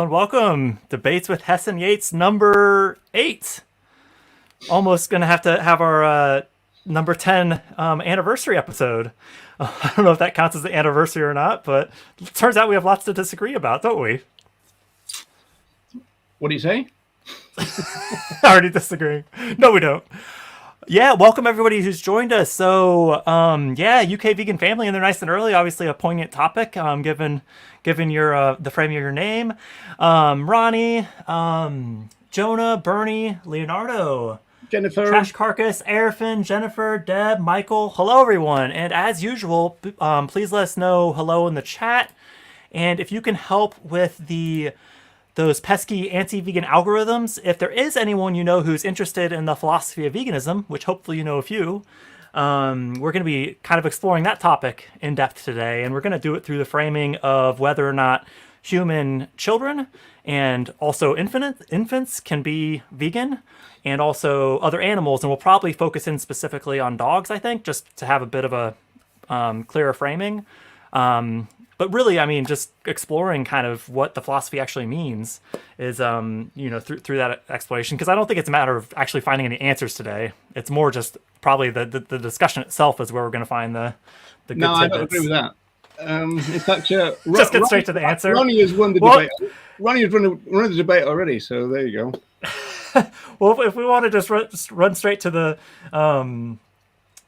everyone. Welcome. Debates with Hess and Yates, number 8. Almost going to have our number 10 anniversary episode. I don't know if that counts as the anniversary or not, but it turns out we have lots to disagree about, don't we? What do you say? Already disagreeing. No, we don't. Yeah, welcome everybody who's joined us. So, UK vegan family, and they're nice and early. Obviously, a poignant topic, given your the frame of your name. Ronnie, Jonah, Bernie, Leonardo, Jennifer, Trash Carcass, Airfin, Jennifer, Deb, Michael. Hello, everyone. And as usual, please let us know hello in the chat. And if you can help with those pesky anti-vegan algorithms, if there is anyone you know who's interested in the philosophy of veganism, which hopefully you know a few, we're going to be kind of exploring that topic in depth today, and we're going to do it through the framing of whether or not human children and also infants can be vegan, and also other animals, and we'll probably focus in specifically on dogs, I think, just to have a bit of a clearer framing. But really, I mean, just exploring kind of what the philosophy actually means is, through that exploration. Because I don't think it's a matter of actually finding any answers today. It's more just probably the discussion itself is where we're going to find the good tidbits. I don't agree with that. In fact, just get straight to the answer. Ronnie has won the debate. Ronnie has run the debate already, so there you go. Well, if we want to just run straight to the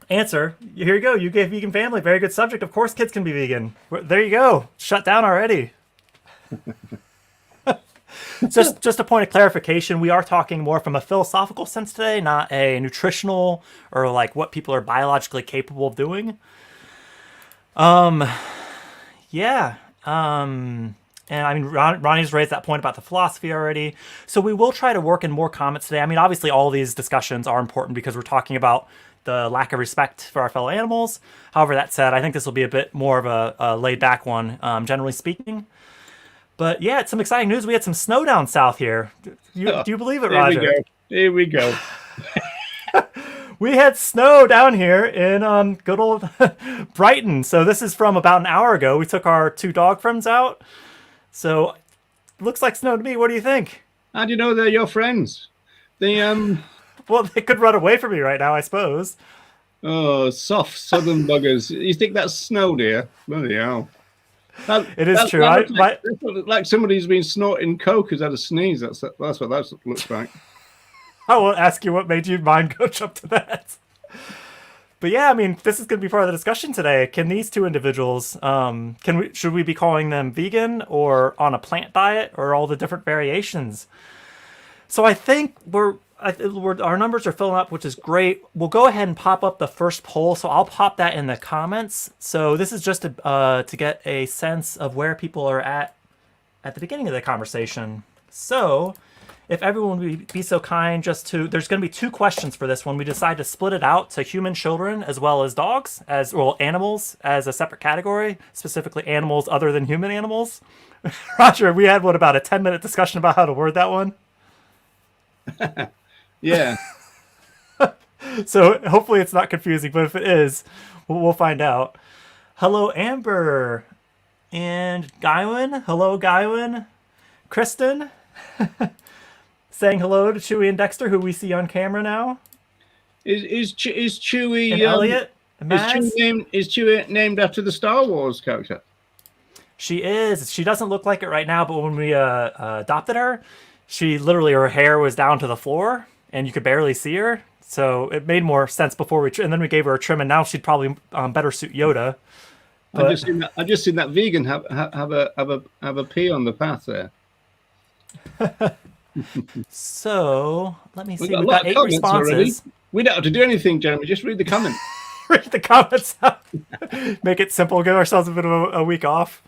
answer, here you go. You gave vegan family, very good subject. Of course kids can be vegan. There you go. Shut down already. just a point of clarification, we are talking more from a philosophical sense today, not a nutritional or like what people are biologically capable of doing. And I mean, Ronnie's raised that point about the philosophy already. So we will try to work in more comments today. I mean, obviously all these discussions are important because we're talking about the lack of respect for our fellow animals. However, that said, I think this will be a bit more of a laid-back one, generally speaking. But yeah, it's some exciting news. We had some snow down south here. Do you believe it, Roger? Here we go. We had snow down here in good old Brighton. So this is from about an hour ago. We took our 2 dog friends out. So it looks like snow to me. What do you think? How do you know they're your friends? Well, they could run away from me right now, I suppose. Oh, soft southern buggers. You think that's snow, dear? Bloody hell. It is true. Like somebody's been snorting coke has had a sneeze. That's what that looks like. I won't ask you what made you mind coach up to that. But yeah, I mean, this is going to be part of the discussion today. Can these 2 individuals, should we be calling them vegan or on a plant diet or all the different variations? So I think our numbers are filling up, which is great. We'll go ahead and pop up the first poll. So I'll pop that in the comments. So this is just to get a sense of where people are at the beginning of the conversation. So if everyone would be so kind, there's going to be 2 questions for this one. We decide to split it out to human children as well as dogs, animals as a separate category, specifically animals other than human animals. Roger, we had about a 10-minute discussion about how to word that one. Yeah. So hopefully it's not confusing, but if it is, we'll find out. Hello, Amber and Guywin. Hello, Guywin. Kristen. Saying hello to Chewy and Dexter, who we see on camera now. Is Chewy and Elliot? Is Chewy named after the Star Wars character? She is. She doesn't look like it right now, but when we adopted her, her hair was down to the floor, and you could barely see her. So it made more sense before and then we gave her a trim, and now she'd probably better suit Yoda. But I just seen that vegan have a pee on the path there. So let me see. We've got 8 responses. Already. We don't have to do anything, Jeremy. Just read the comments. Read the comments. Make it simple. Give ourselves a bit of a week off.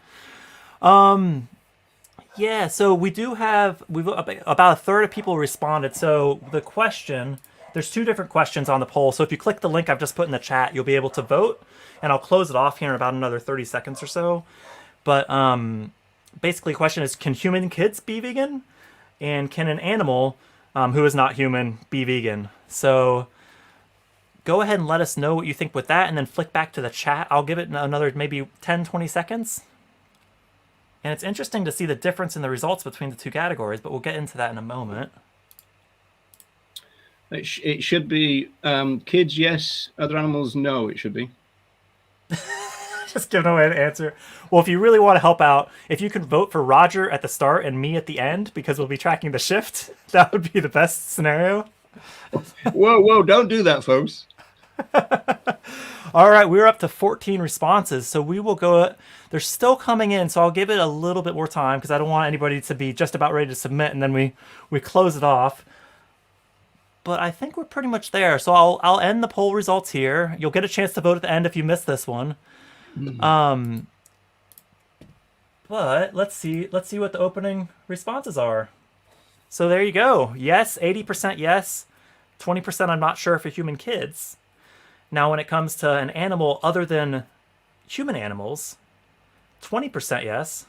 Yeah. So we've about a third of people responded. So the question, there's 2 different questions on the poll. So if you click the link I've just put in the chat, you'll be able to vote, and I'll close it off here in about another 30 seconds or so. But basically, the question is: can human kids be vegan? And can an animal who is not human be vegan? So go ahead and let us know what you think with that, and then flick back to the chat. I'll give it another maybe 10, 20 seconds. And it's interesting to see the difference in the results between the two categories, but we'll get into that in a moment. It should be kids, yes. Other animals, no. It should be. Just giving away the answer. Well, if you really want to help out, if you could vote for Roger at the start and me at the end, because we'll be tracking the shift, that would be the best scenario. Whoa! Don't do that, folks. All right, we're up to 14 responses, so we will go. They're still coming in, so I'll give it a little bit more time because I don't want anybody to be just about ready to submit and then we close it off. But I think we're pretty much there. So I'll end the poll results here. You'll get a chance to vote at the end if you missed this one. But let's see what the opening responses are. So there you go. Yes, 80% yes. 20% I'm not sure for human kids. Now when it comes to an animal other than human animals, 20% yes.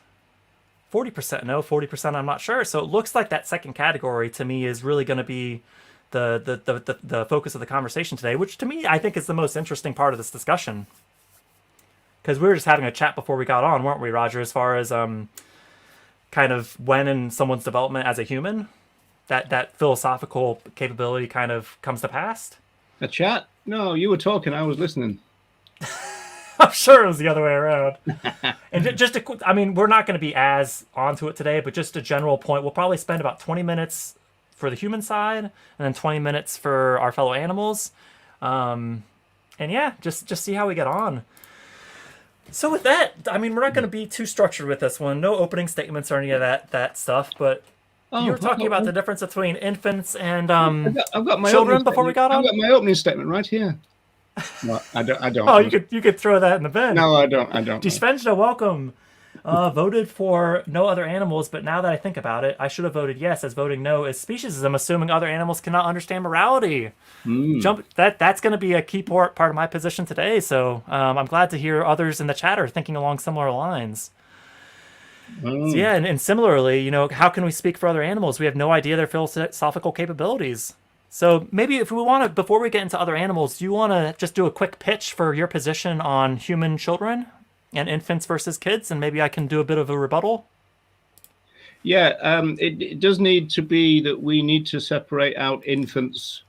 40% no, 40% I'm not sure. So it looks like that second category to me is really going to be the focus of the conversation today, which to me I think is the most interesting part of this discussion. Because we were just having a chat before we got on, weren't we, Roger, as far as kind of when in someone's development as a human, that philosophical capability kind of comes to pass? A chat? No, you were talking, I was listening. I'm sure it was the other way around. And just I mean, we're not going to be as onto it today, but just a general point, we'll probably spend about 20 minutes for the human side and then 20 minutes for our fellow animals. And yeah, just see how we get on. So with that, I mean, we're not going to be too structured with this one. No opening statements or any of that stuff, but you were talking about the difference between infants and I've got my children before we got on? I've got my opening statement right here. No, I don't. Oh, you could throw that in the bin. No, I don't. Die Svenja, welcome. Voted for no other animals, but now that I think about it, I should have voted yes, as voting no is speciesism, assuming other animals cannot understand morality. That's going to be a key part of my position today, so I'm glad to hear others in the chat are thinking along similar lines. So yeah, and similarly, how can we speak for other animals? We have no idea their philosophical capabilities. So maybe if we want to, before we get into other animals, do you want to just do a quick pitch for your position on human children and infants versus kids, and maybe I can do a bit of a rebuttal? Yeah, it does need to be that we need to separate out infants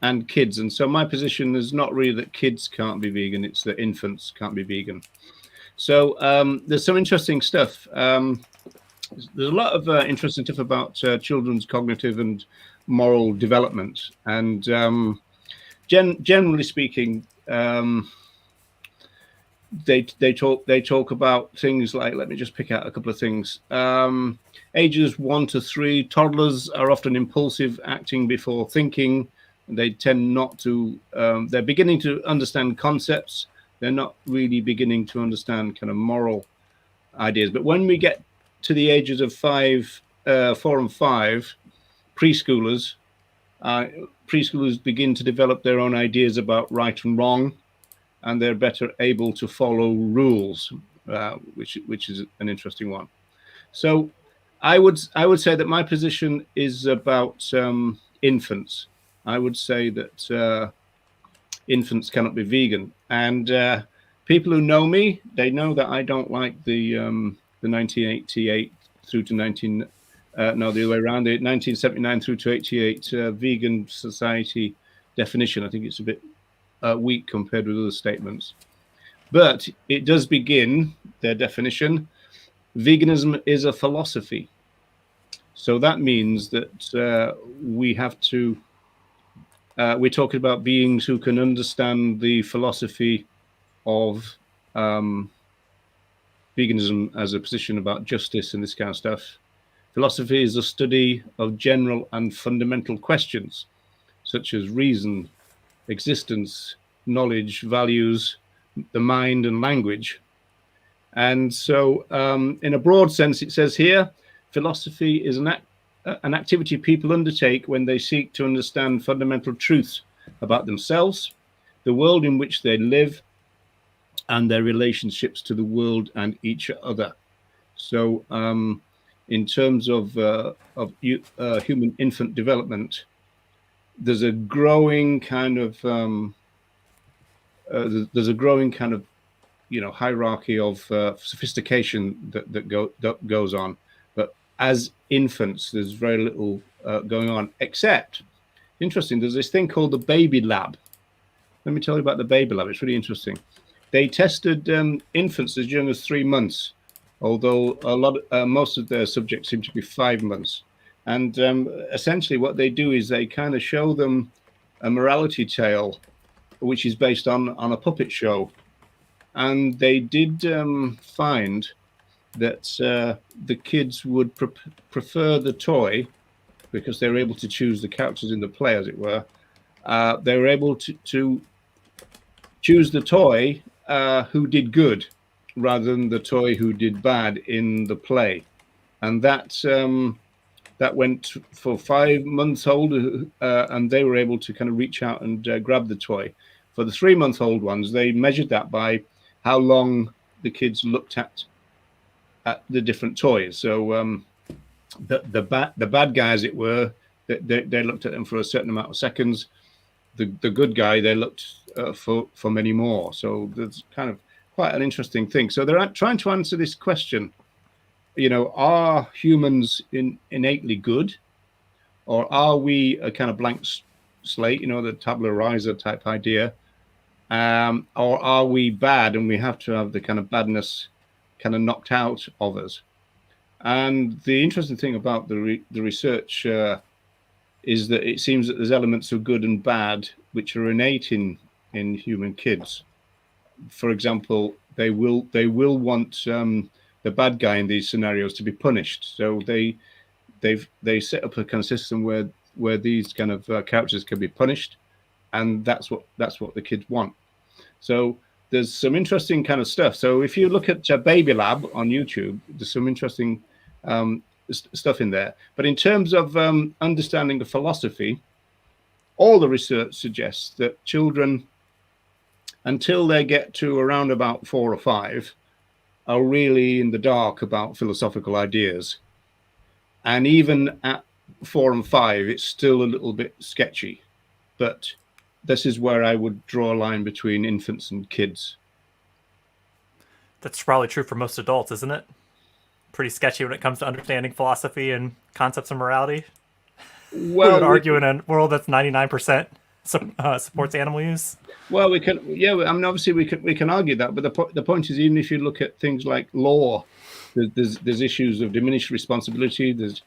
and kids. And so my position is not really that kids can't be vegan, it's that infants can't be vegan. So there's some interesting stuff. There's a lot of interesting stuff about children's cognitive and moral development. And generally speaking, they talk about things like, let me just pick out a couple of things. Ages 1 to 3, toddlers are often impulsive, acting before thinking. They tend not to, they're beginning to understand concepts. They're not really beginning to understand kind of moral ideas. But when we get to the ages of 4 and 5, preschoolers begin to develop their own ideas about right and wrong, and they're better able to follow rules, which is an interesting one. So I would say that my position is about infants. I would say that infants cannot be vegan, and people who know me, they know that I don't like the 1988 through to the other way around, the 1979 through to 88 vegan society definition. I think it's a bit weak compared with other statements, but it does begin their definition. Veganism is a philosophy, so that means that we have to. We're talking about beings who can understand the philosophy of veganism as a position about justice and this kind of stuff. Philosophy is a study of general and fundamental questions, such as reason, existence, knowledge, values, the mind, and language. And so, in a broad sense, it says here, philosophy is an activity people undertake when they seek to understand fundamental truths about themselves, the world in which they live, and their relationships to the world and each other. So, in terms of human infant development, there's a growing kind of hierarchy of sophistication that goes on. But as infants, there's very little going on, except, interesting, there's this thing called the baby lab. Let me tell you about the baby lab. It's really interesting. They tested infants as young as 3 months, although most of their subjects seem to be 5 months. And essentially what they do is they kind of show them a morality tale, which is based on a puppet show. And they did find that the kids would prefer the toy, because they were able to choose the characters in the play, as it were. They were able to choose the toy who did good rather than the toy who did bad in the play. And that went for 5 months old, and they were able to kind of reach out and grab the toy. For the 3-month-old ones, they measured that by how long the kids looked at the different toys. So the bad guy, as it were, they looked at them for a certain amount of seconds. The good guy, they looked for many more. So there's kind of quite an interesting thing. So they're trying to answer this question. Are humans innately good, or are we a kind of blank slate? The tabula rasa type idea. Or are we bad and we have to have the kind of badness kind of knocked out of us? And the interesting thing about the research is that it seems that there's elements of good and bad which are innate in human kids. For example, they will want the bad guy in these scenarios to be punished. So they set up a kind of system where these kind of characters can be punished, and that's what the kids want. So there's some interesting kind of stuff. So if you look at Baby Lab on YouTube, there's some interesting stuff in there. But in terms of understanding of philosophy, all the research suggests that children, until they get to around about 4 or 5, are really in the dark about philosophical ideas. And even at 4 and 5, it's still a little bit sketchy. But this is where I would draw a line between infants and kids. That's probably true for most adults, isn't it? Pretty sketchy when it comes to understanding philosophy and concepts of morality. Well, we would argue in a world that's 99% supports animal use. Well, we can, yeah. I mean, obviously, we can argue that, but the point is, even if you look at things like law, there's issues of diminished responsibility. There's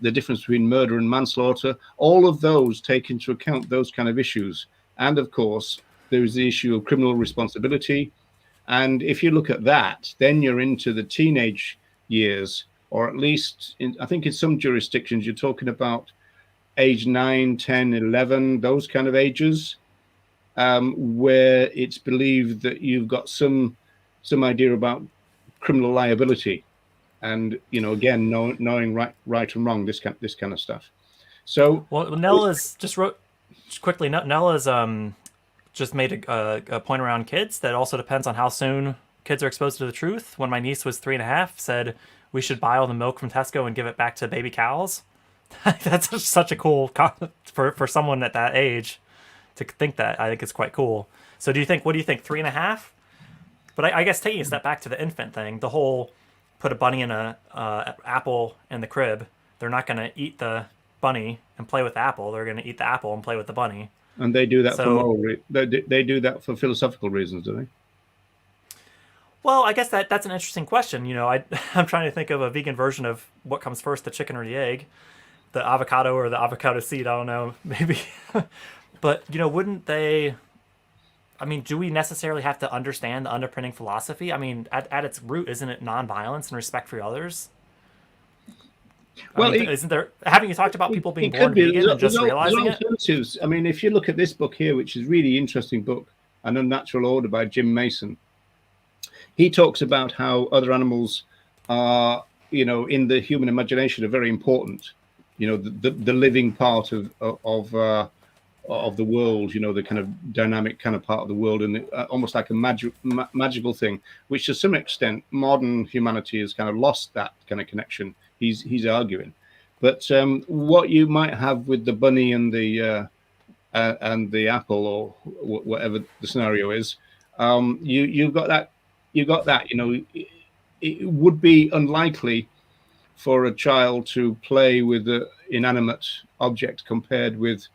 the difference between murder and manslaughter. All of those take into account those kind of issues, and of course, there is the issue of criminal responsibility. And if you look at that, then you're into the teenage years, or at least, I think in some jurisdictions, you're talking about age 9, 10, 11, those kind of ages, where it's believed that you've got some idea about criminal liability, and again, knowing right and wrong, this kind of stuff. So, well, Nella's just quickly. Nella's just made a point around kids that also depends on how soon kids are exposed to the truth. When my niece was 3.5, said we should buy all the milk from Tesco and give it back to baby cows. That's just such a cool concept for someone at that age to think that. I think it's quite cool. So what do you think, 3.5? But I guess taking a step back to the infant thing, the whole put a bunny in a apple in the crib, they're not going to eat the bunny and play with the apple. They're going to eat the apple and play with the bunny. And they do that for moral they do that for philosophical reasons, do they? Well, I guess that's an interesting question. I'm trying to think of a vegan version of what comes first, the chicken or the egg, the avocado or the avocado seed. I don't know, maybe. But, wouldn't they... I mean, do we necessarily have to understand the underpinning philosophy? I mean, at its root, isn't it nonviolence and respect for others? Well, isn't there? Haven't you talked about people being born vegan and just realizing it? I mean, if you look at this book here, which is a really interesting book, An Unnatural Order by Jim Mason, he talks about how other animals are, in the human imagination, are very important. The living part of the world, the kind of dynamic kind of part of the world, and almost like a magical thing, which to some extent modern humanity has kind of lost that kind of connection. He's arguing, but what you might have with the bunny and the apple, or whatever the scenario is, You've got that. You got that. You know, it would be unlikely for a child to play with an inanimate object compared with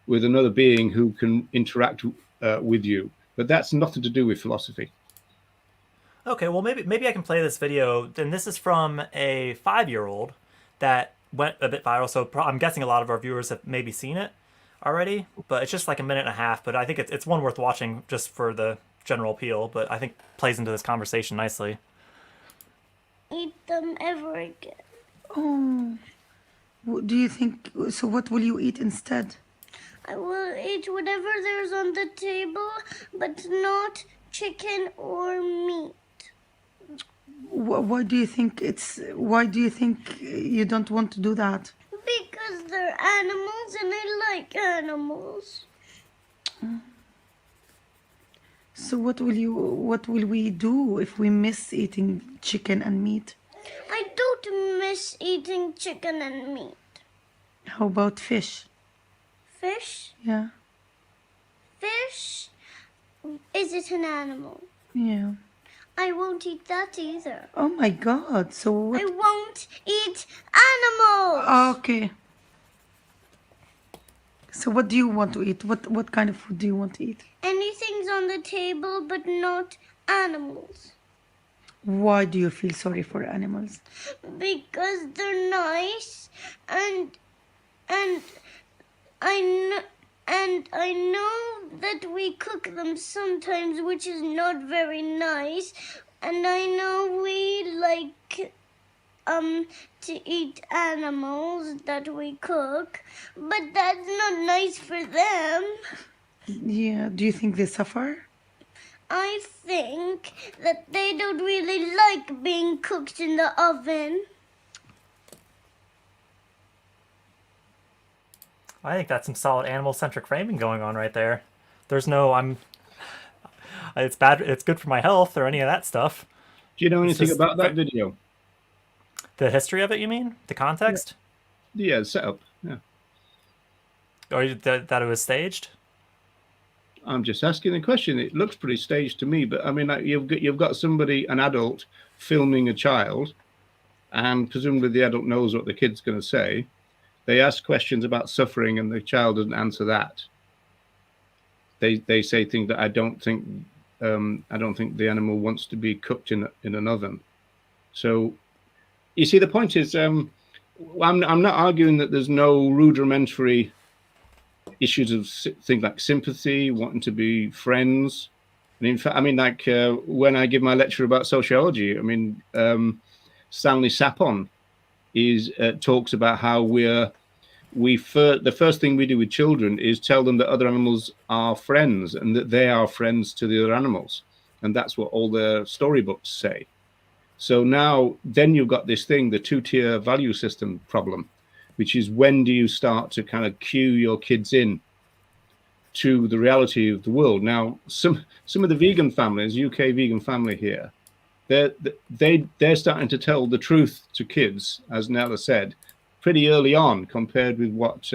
another being who can interact with you. But that's nothing to do with philosophy. Okay, well maybe I can play this video. And this is from a 5-year-old that went a bit viral. So I'm guessing a lot of our viewers have maybe seen it already. But it's just like a minute and a half. But I think it's one worth watching just for the general appeal. But I think plays into this conversation nicely. Eat them ever again. Oh, do you think so? What will you eat instead? I will eat whatever there's on the table, but not chicken or meat. Why do you think it's? Why do you think you don't want to do that? Because they're animals and I like animals. So what will we do if we miss eating chicken and meat? I don't miss eating chicken and meat. How about fish? Fish? Yeah, Fish? Is it an animal? yeah. I won't eat that either. Oh my God! So what? I won't eat animals! Okay. So what do you want to eat? What kind of food do you want to eat? Anything's on the table, but not animals. Why do you feel sorry for animals? Because they're nice and I know that we cook them sometimes, which is not very nice, and I know we like to eat animals that we cook, but that's not nice for them. Yeah. Do you think they suffer? I think that they don't really like being cooked in the oven. I think that's some solid animal-centric framing going on right there. There's no it's bad. It's good for my health or any of that stuff. Do you know It's anything just about that video? The history of it, you mean? The context? Yeah, setup. Yeah. Or that it was staged? I'm just asking the question. It looks pretty staged to me, but I mean, like, you've got somebody, an adult, filming a child, and presumably the adult knows what the kid's going to say. They ask questions about suffering, and the child doesn't answer that. They say things that I don't think the animal wants to be cooked in an oven. So, you see, the point is, I'm not arguing that there's no rudimentary issues of things like sympathy, wanting to be friends. And in fact, I mean, like when I give my lecture about sociology, I mean, Stanley Sapon talks about how the first thing we do with children is tell them that other animals are friends and that they are friends to the other animals, and that's what all the storybooks say. So now, then you've got this thing, the two-tier value system problem, which is when do you start to kind of cue your kids in to the reality of the world? Now, some of the vegan families, UK vegan family here, they're starting to tell the truth to kids, as Nella said, pretty early on compared with what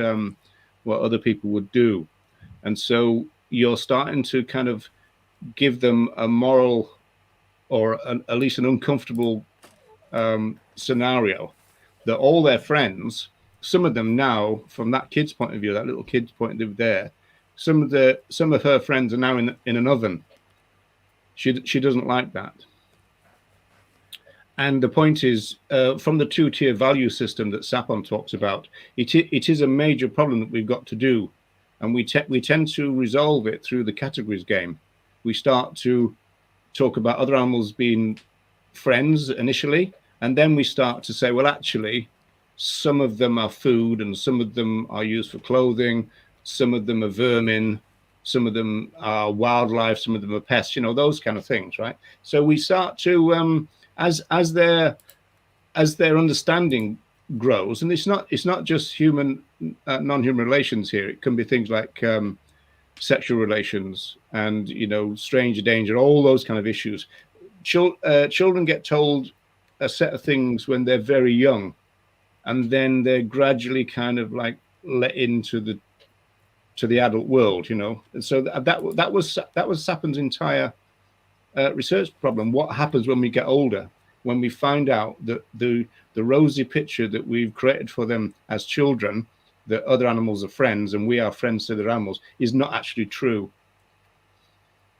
other people would do. And so you're starting to kind of give them a moral or at least an uncomfortable scenario that all their friends, some of them now, from that kid's point of view, that little kid's point of view there, some of her friends are now in an oven. She doesn't like that. And the point is, from the two-tier value system that Sapon talks about, it is a major problem that we've got to do. And we tend to resolve it through the categories game. We start to talk about other animals being friends initially, and then we start to say, well, actually, some of them are food and some of them are used for clothing, some of them are vermin, some of them are wildlife, some of them are pests, those kind of things, right? So we start to, as their understanding grows, and it's not just human, non-human relations here. It can be things like sexual relations and stranger danger, all those kind of issues. Children get told a set of things when they're very young, and then they're gradually kind of like let into the adult world, And so that was Sapon's entire research problem. What happens when we get older, when we find out that the rosy picture that we've created for them as children, that other animals are friends and we are friends to other animals, is not actually true.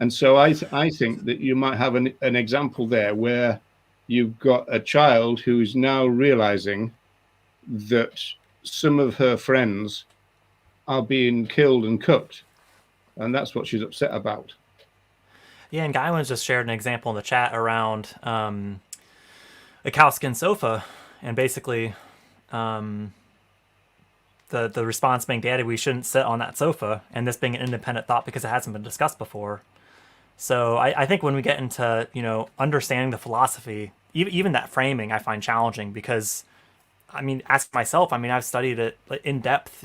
And so I think that you might have an example there where you've got a child who is now realizing that some of her friends are being killed and cooked, and that's what she's upset about. Yeah, and Guyman's just shared an example in the chat around a cowskin sofa, and basically the response being, "Daddy, we shouldn't sit on that sofa," and this being an independent thought because it hasn't been discussed before. So I think when we get into, understanding the philosophy, even that framing, I find challenging because, ask myself, I've studied it in depth,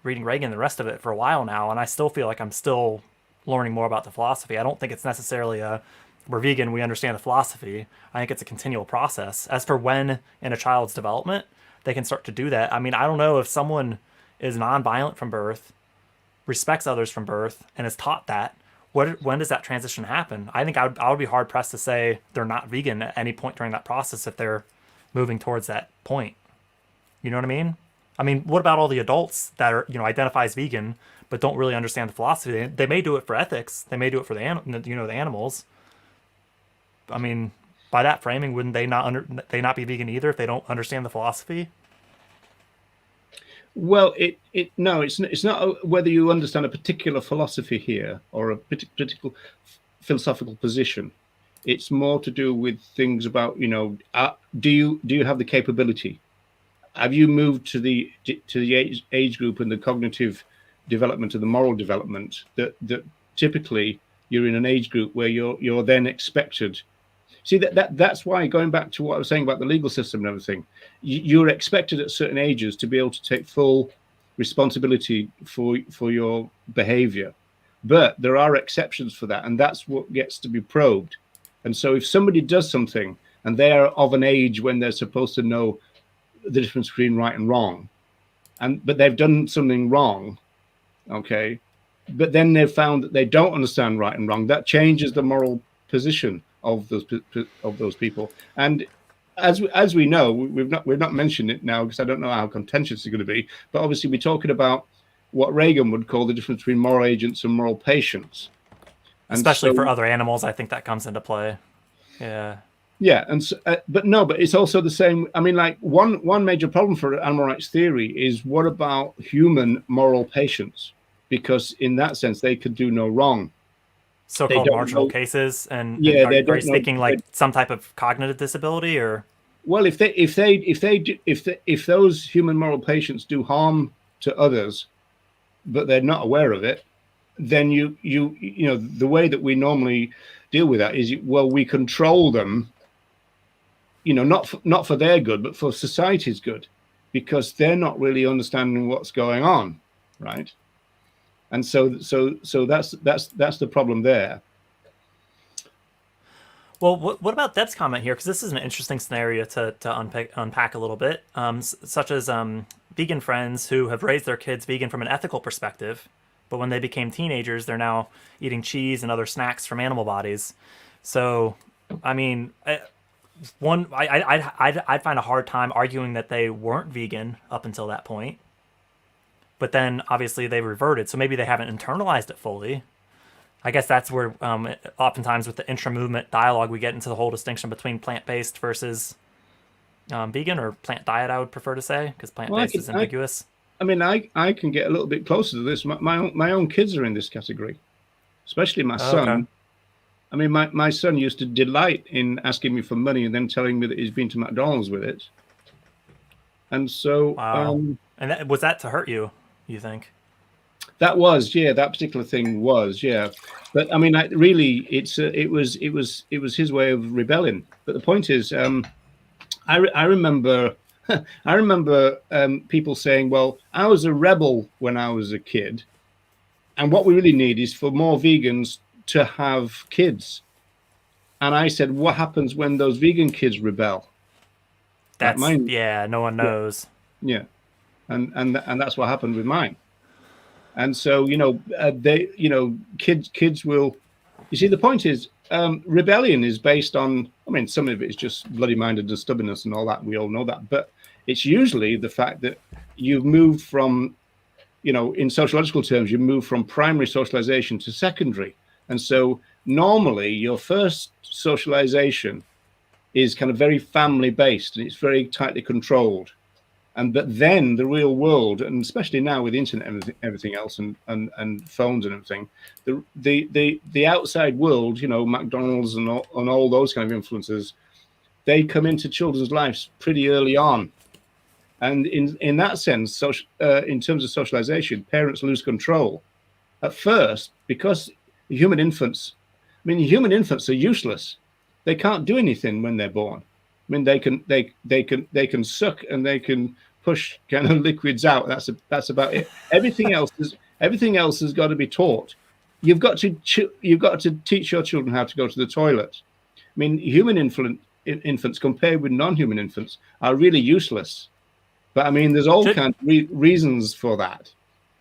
reading Reagan and the rest of it for a while now, and I still feel like I'm still learning more about the philosophy. I don't think it's necessarily we're vegan, we understand the philosophy. I think it's a continual process. As for when in a child's development they can start to do that, I don't know if someone is nonviolent from birth, respects others from birth, and is taught that, when does that transition happen? I think I would be hard pressed to say they're not vegan at any point during that process if they're moving towards that point. You know what I mean? What about all the adults that are, identify as vegan but don't really understand the philosophy? They may do it for ethics. They may do it for the animals. By that framing, wouldn't they not be vegan either if they don't understand the philosophy? Well, it's not whether you understand a particular philosophy here or a particular philosophical position. It's more to do with things about, do you have the capability? Have you moved to the age group and the cognitive development and the moral development that typically you're in an age group where you're then expected. See, that's why, going back to what I was saying about the legal system and everything, you're expected at certain ages to be able to take full responsibility for your behavior. But there are exceptions for that, and that's what gets to be probed. And so if somebody does something and they are of an age when they're supposed to know the difference between right and wrong, but they've done something wrong, okay, but then they've found that they don't understand right and wrong, that changes the moral position of those people. And as we know, we've not mentioned it now because I don't know how contentious it's going to be, but obviously we're talking about what Reagan would call the difference between moral agents and moral patients. And especially for other animals, I think that comes into play. Yeah, and so, but it's also the same. I mean, like one major problem for animal rights theory is, what about human moral patients? Because in that sense, they could do no wrong. So-called marginal cases, and yeah, are you speaking like some type of cognitive disability, or? Well, if those human moral patients do harm to others, but they're not aware of it, then you know the way that we normally deal with that is, well, we control them, not for their good, but for society's good, because they're not really understanding what's going on, right? And so that's the problem there. Well, what about Deb's comment here? Because this is an interesting scenario to unpack a little bit, such as vegan friends who have raised their kids vegan from an ethical perspective, but when they became teenagers, they're now eating cheese and other snacks from animal bodies. So, I mean, I'd find a hard time arguing that they weren't vegan up until that point. But then, obviously, they reverted, so maybe they haven't internalized it fully. I guess that's where, oftentimes with the intra-movement dialogue, we get into the whole distinction between plant-based versus vegan, or plant diet, I would prefer to say, because plant-based is ambiguous. I mean, I can get a little bit closer to this. My own kids are in this category, especially my son. Okay. I mean, my son used to delight in asking me for money and then telling me that he's been to McDonald's with it. And so... Wow. And was that to hurt you think? That was, yeah, that particular thing was, yeah. But I mean, really, it was his way of rebelling. But the point is, I remember people saying, well, I was a rebel when I was a kid, and what we really need is for more vegans to have kids. And I said, what happens when those vegan kids rebel? Yeah, no one knows. Yeah, and that's what happened with mine. And so, kids will. You see, the point is, rebellion is based on, I mean, some of it is just bloody-minded and stubbornness and all that. We all know that. But it's usually the fact that you've moved from, in sociological terms, you move from primary socialization to secondary. And so normally your first socialization is kind of very family-based and it's very tightly controlled. But then the real world, and especially now with the internet and everything else, and phones and everything, the outside world, McDonald's and all those kind of influences, they come into children's lives pretty early on, and in that sense, in terms of socialization, parents lose control at first because human infants are useless. They can't do anything when they're born. I mean, they can suck and they can push kind of liquids out. That's about it. Everything else has got to be taught. You've got to teach your children how to go to the toilet. I mean, human infants compared with non-human infants are really useless. But I mean, there's all kinds of reasons for that.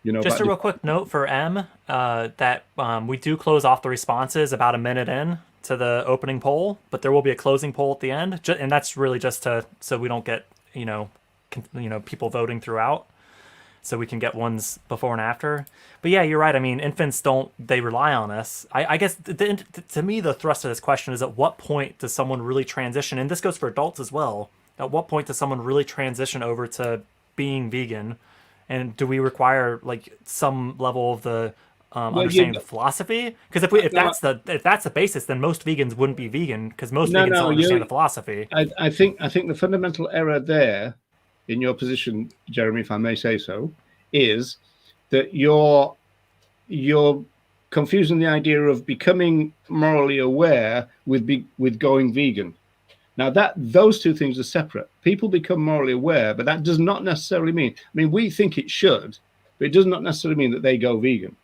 Just a real quick note for M that we do close off the responses about a minute in to the opening poll, but there will be a closing poll at the end, and that's really just so we don't get people voting throughout, so we can get ones before and after. But yeah, you're right. I mean, infants they rely on us. I guess to me the thrust of this question is, at what point does someone really transition, and this goes for adults as well, at what point does someone really transition over to being vegan, and do we require like some level of the understanding the philosophy? Because if that's the basis, then most vegans wouldn't be vegan, because most vegans don't understand the philosophy. I think the fundamental error there in your position, Jeremy, if I may say so, is that you're confusing the idea of becoming morally aware with going vegan. Now those two things are separate. People become morally aware, but that does not necessarily mean, I mean, we think it should, but it does not necessarily mean that they go vegan.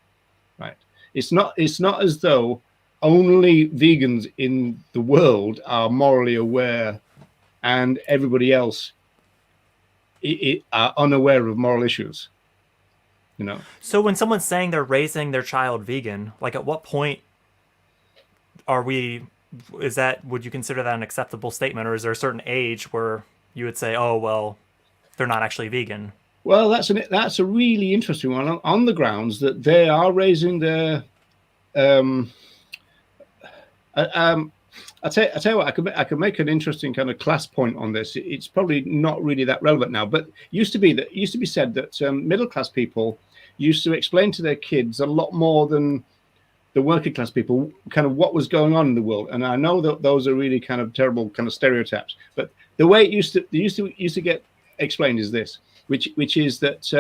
Right. It's not as though only vegans in the world are morally aware and everybody else are unaware of moral issues. So when someone's saying they're raising their child vegan, like, at what point would you consider that an acceptable statement, or is there a certain age where you would say, oh, well, they're not actually vegan? Well, that's a really interesting one, on the grounds that they are raising their. I tell you what, I could make an interesting kind of class point on this. It's probably not really that relevant now, but used to be said that middle class people used to explain to their kids a lot more than the working class people kind of what was going on in the world. And I know that those are really kind of terrible kind of stereotypes, but the way it used to get explained is this. Which is that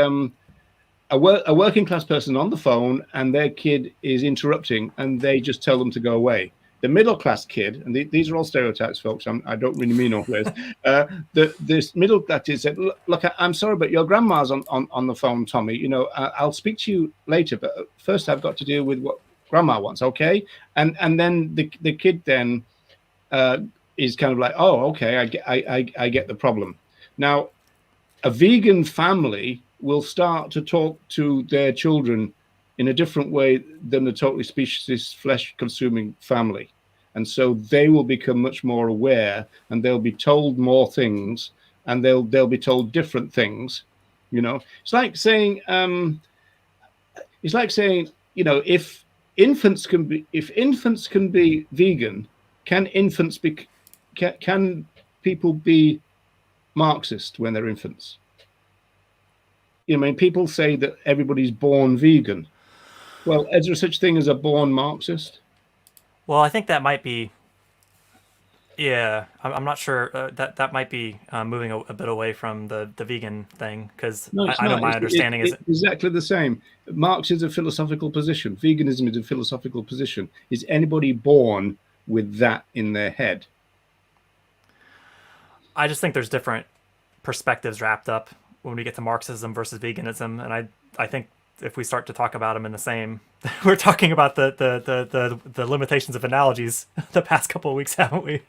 a working class person on the phone and their kid is interrupting and they just tell them to go away. The middle class kid, and these are all stereotypes, folks. I don't really mean all this. This middle class kid said, "Look, I'm sorry, but your grandma's on the phone, Tommy. I'll speak to you later, but first I've got to deal with what grandma wants, okay?" And then the kid then is kind of like, "Oh, okay, I get the problem." Now, a vegan family will start to talk to their children in a different way than a totally speciesist, flesh-consuming family. And so they will become much more aware, and they'll be told more things, and they'll be told different things. It's like saying, if infants can be vegan, can people be Marxist when they're infants? I mean, people say that everybody's born vegan. Well, is there such thing as a born Marxist? Well, I think that might be. Yeah, I'm not sure. That might be moving a bit away from the vegan thing, because I know my understanding is exactly the same. Marx is a philosophical position. Veganism is a philosophical position. Is anybody born with that in their head? I just think there's different perspectives wrapped up when we get to Marxism versus veganism, and I think if we start to talk about them in the same, we're talking about the limitations of analogies the past couple of weeks, haven't we?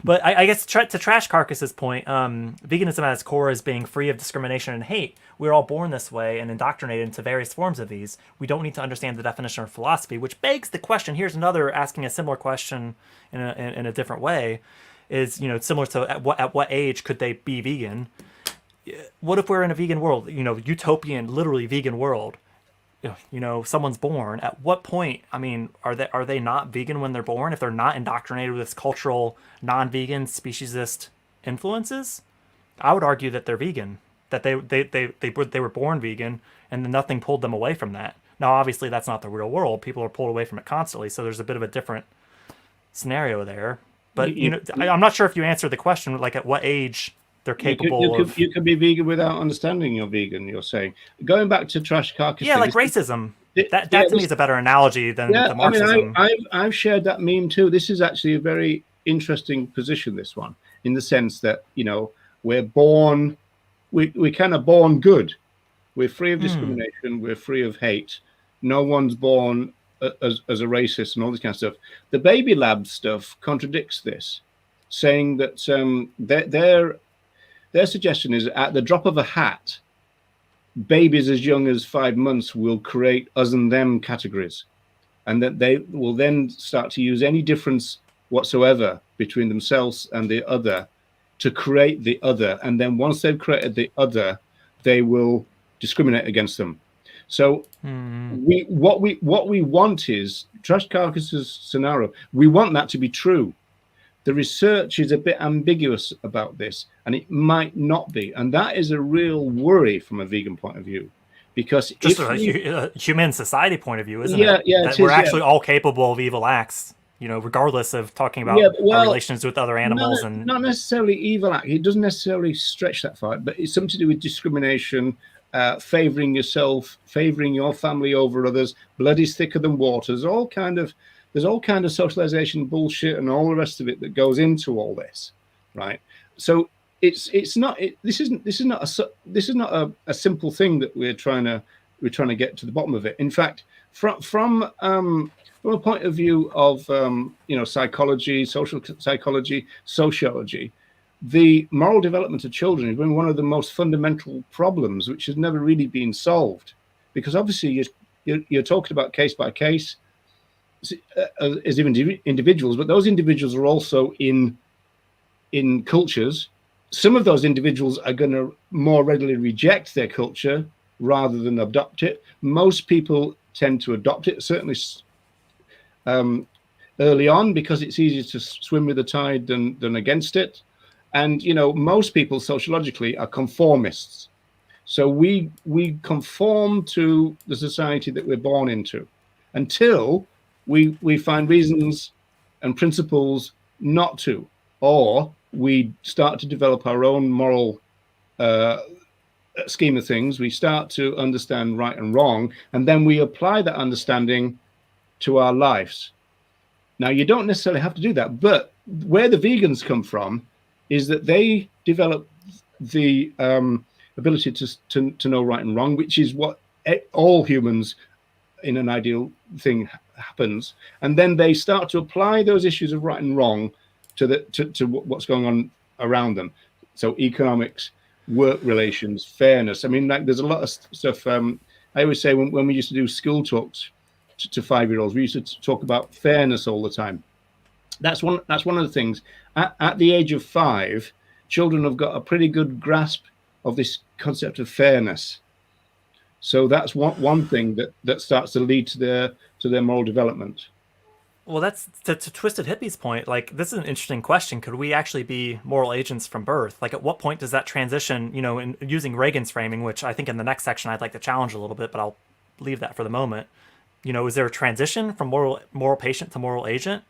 But I guess to Trash Carcass's point, veganism at its core is being free of discrimination and hate. We're all born this way and indoctrinated into various forms of these. We don't need to understand the definition of philosophy, which begs the question. Here's another asking a similar question in a different way. Is, you know, similar to at what age could they be vegan? What if we're in a vegan world, you know, utopian, literally vegan world? You know, someone's born. At what point? I mean, are they not vegan when they're born? If they're not indoctrinated with this cultural, non-vegan, speciesist influences, I would argue that they're vegan. That they were born vegan, and nothing pulled them away from that. Now, obviously, that's not the real world. People are pulled away from it constantly, so there's a bit of a different scenario there. But you know, I'm not sure if you answered the question, like at what age they're capable of. You could be vegan without understanding you're vegan. You're saying, going back to Trash Carcass. Yeah, like racism. That to me is a better analogy than the Marxism. I mean, I've shared that meme too. This is actually a very interesting position. This one, in the sense that, you know, we're born, we kind of born good. We're free of discrimination. We're free of hate. No one's born as a racist and all this kind of stuff. The baby lab stuff contradicts this, saying that their suggestion is at the drop of a hat, babies as young as 5 months will create us and them categories, and that they will then start to use any difference whatsoever between themselves and the other to create the other. And then once they've created the other, they will discriminate against them. So what we want is Trash Carcass's scenario. We want that to be true. The research is a bit ambiguous about this, and it might not be. And that is a real worry from a vegan point of view, because just a human society point of view, isn't it? That we're actually all capable of evil acts, you know, regardless of talking about our relations with other animals. Not necessarily evil act. It doesn't necessarily stretch that far, but it's something to do with discrimination, favoring yourself, favoring your family over others. Blood is thicker than water. There's all kind of socialization bullshit and all the rest of it that goes into all this, right? So this is not a simple thing that we're trying to get to the bottom of it. In fact, from a point of view of psychology, social psychology, sociology, the moral development of children has been one of the most fundamental problems, which has never really been solved, because obviously you're talking about case by case as individuals, but those individuals are also in cultures. Some of those individuals are going to more readily reject their culture rather than adopt it. Most people tend to adopt it, certainly early on, because it's easier to swim with the tide than against it. And, you know, most people sociologically are conformists. So we conform to the society that we're born into until we find reasons and principles not to, or we start to develop our own moral scheme of things. We start to understand right and wrong, and then we apply that understanding to our lives. Now, you don't necessarily have to do that, but where the vegans come from is that they develop the ability to know right and wrong, which is what all humans in an ideal thing happens. And then they start to apply those issues of right and wrong to what's going on around them. So economics, work relations, fairness. I mean, like, there's a lot of stuff. I always say when we used to do school talks to 5-year-olds, we used to talk about fairness all the time. That's one of the things. At the age of 5, children have got a pretty good grasp of this concept of fairness. So that's one thing that starts to lead to their moral development. Well, that's to Twisted Hippie's point. Like, this is an interesting question. Could we actually be moral agents from birth? Like, at what point does that transition, you know, in using Reagan's framing, which I think in the next section I'd like to challenge a little bit, but I'll leave that for the moment. You know, is there a transition from moral patient to moral agent?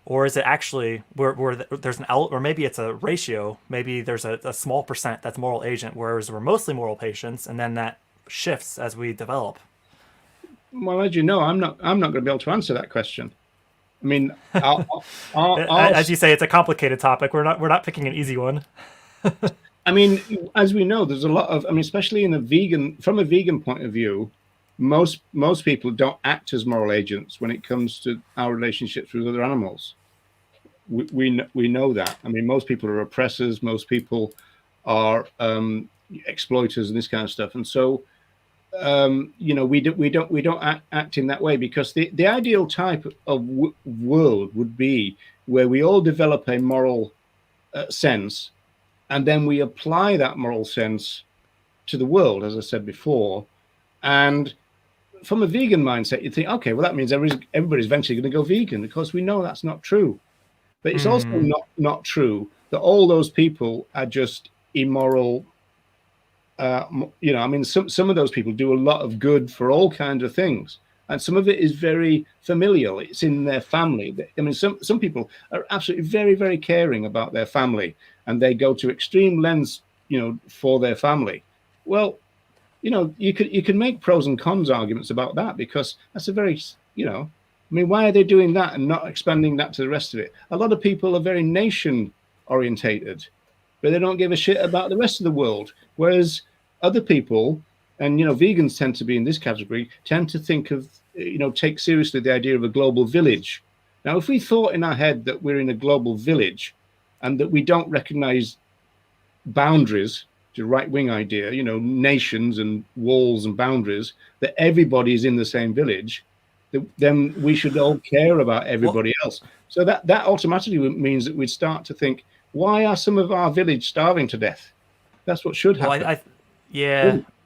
Or is it actually where there's or maybe it's a ratio, maybe there's a small percent that's moral agent, whereas we're mostly moral patients, and then that shifts as we develop? Well, as you know, I'm not going to be able to answer that question. I mean, as you say, it's a complicated topic. We're not picking an easy one. I mean, as we know, there's a lot of, I mean, especially from a vegan point of view, most people don't act as moral agents when it comes to our relationships with other animals. we know that. I mean, most people are oppressors. Most people are exploiters and this kind of stuff. And so, we don't act in that way, because the ideal type of world would be where we all develop a moral sense, and then we apply that moral sense to the world, as I said before. And from a vegan mindset, you think, okay, well, that means everybody's eventually going to go vegan. Of course, we know that's not true. But it's also not true that all those people are just immoral. I mean, some of those people do a lot of good for all kinds of things. And some of it is very familial. It's in their family. I mean, some people are absolutely very, very caring about their family, and they go to extreme lengths, for their family. Well, you can make pros and cons arguments about that, because that's a very, I mean, why are they doing that and not expanding that to the rest of it? A lot of people are very nation orientated, but they don't give a shit about the rest of the world. Whereas other people, and vegans tend to be in this category, tend to think of, take seriously the idea of a global village. Now, if we thought in our head that we're in a global village and that we don't recognize boundaries, the right-wing idea, nations and walls and boundaries, that everybody is in the same village, then we should all care about everybody else. So that automatically means that we'd start to think, why are some of our village starving to death? That's what should happen.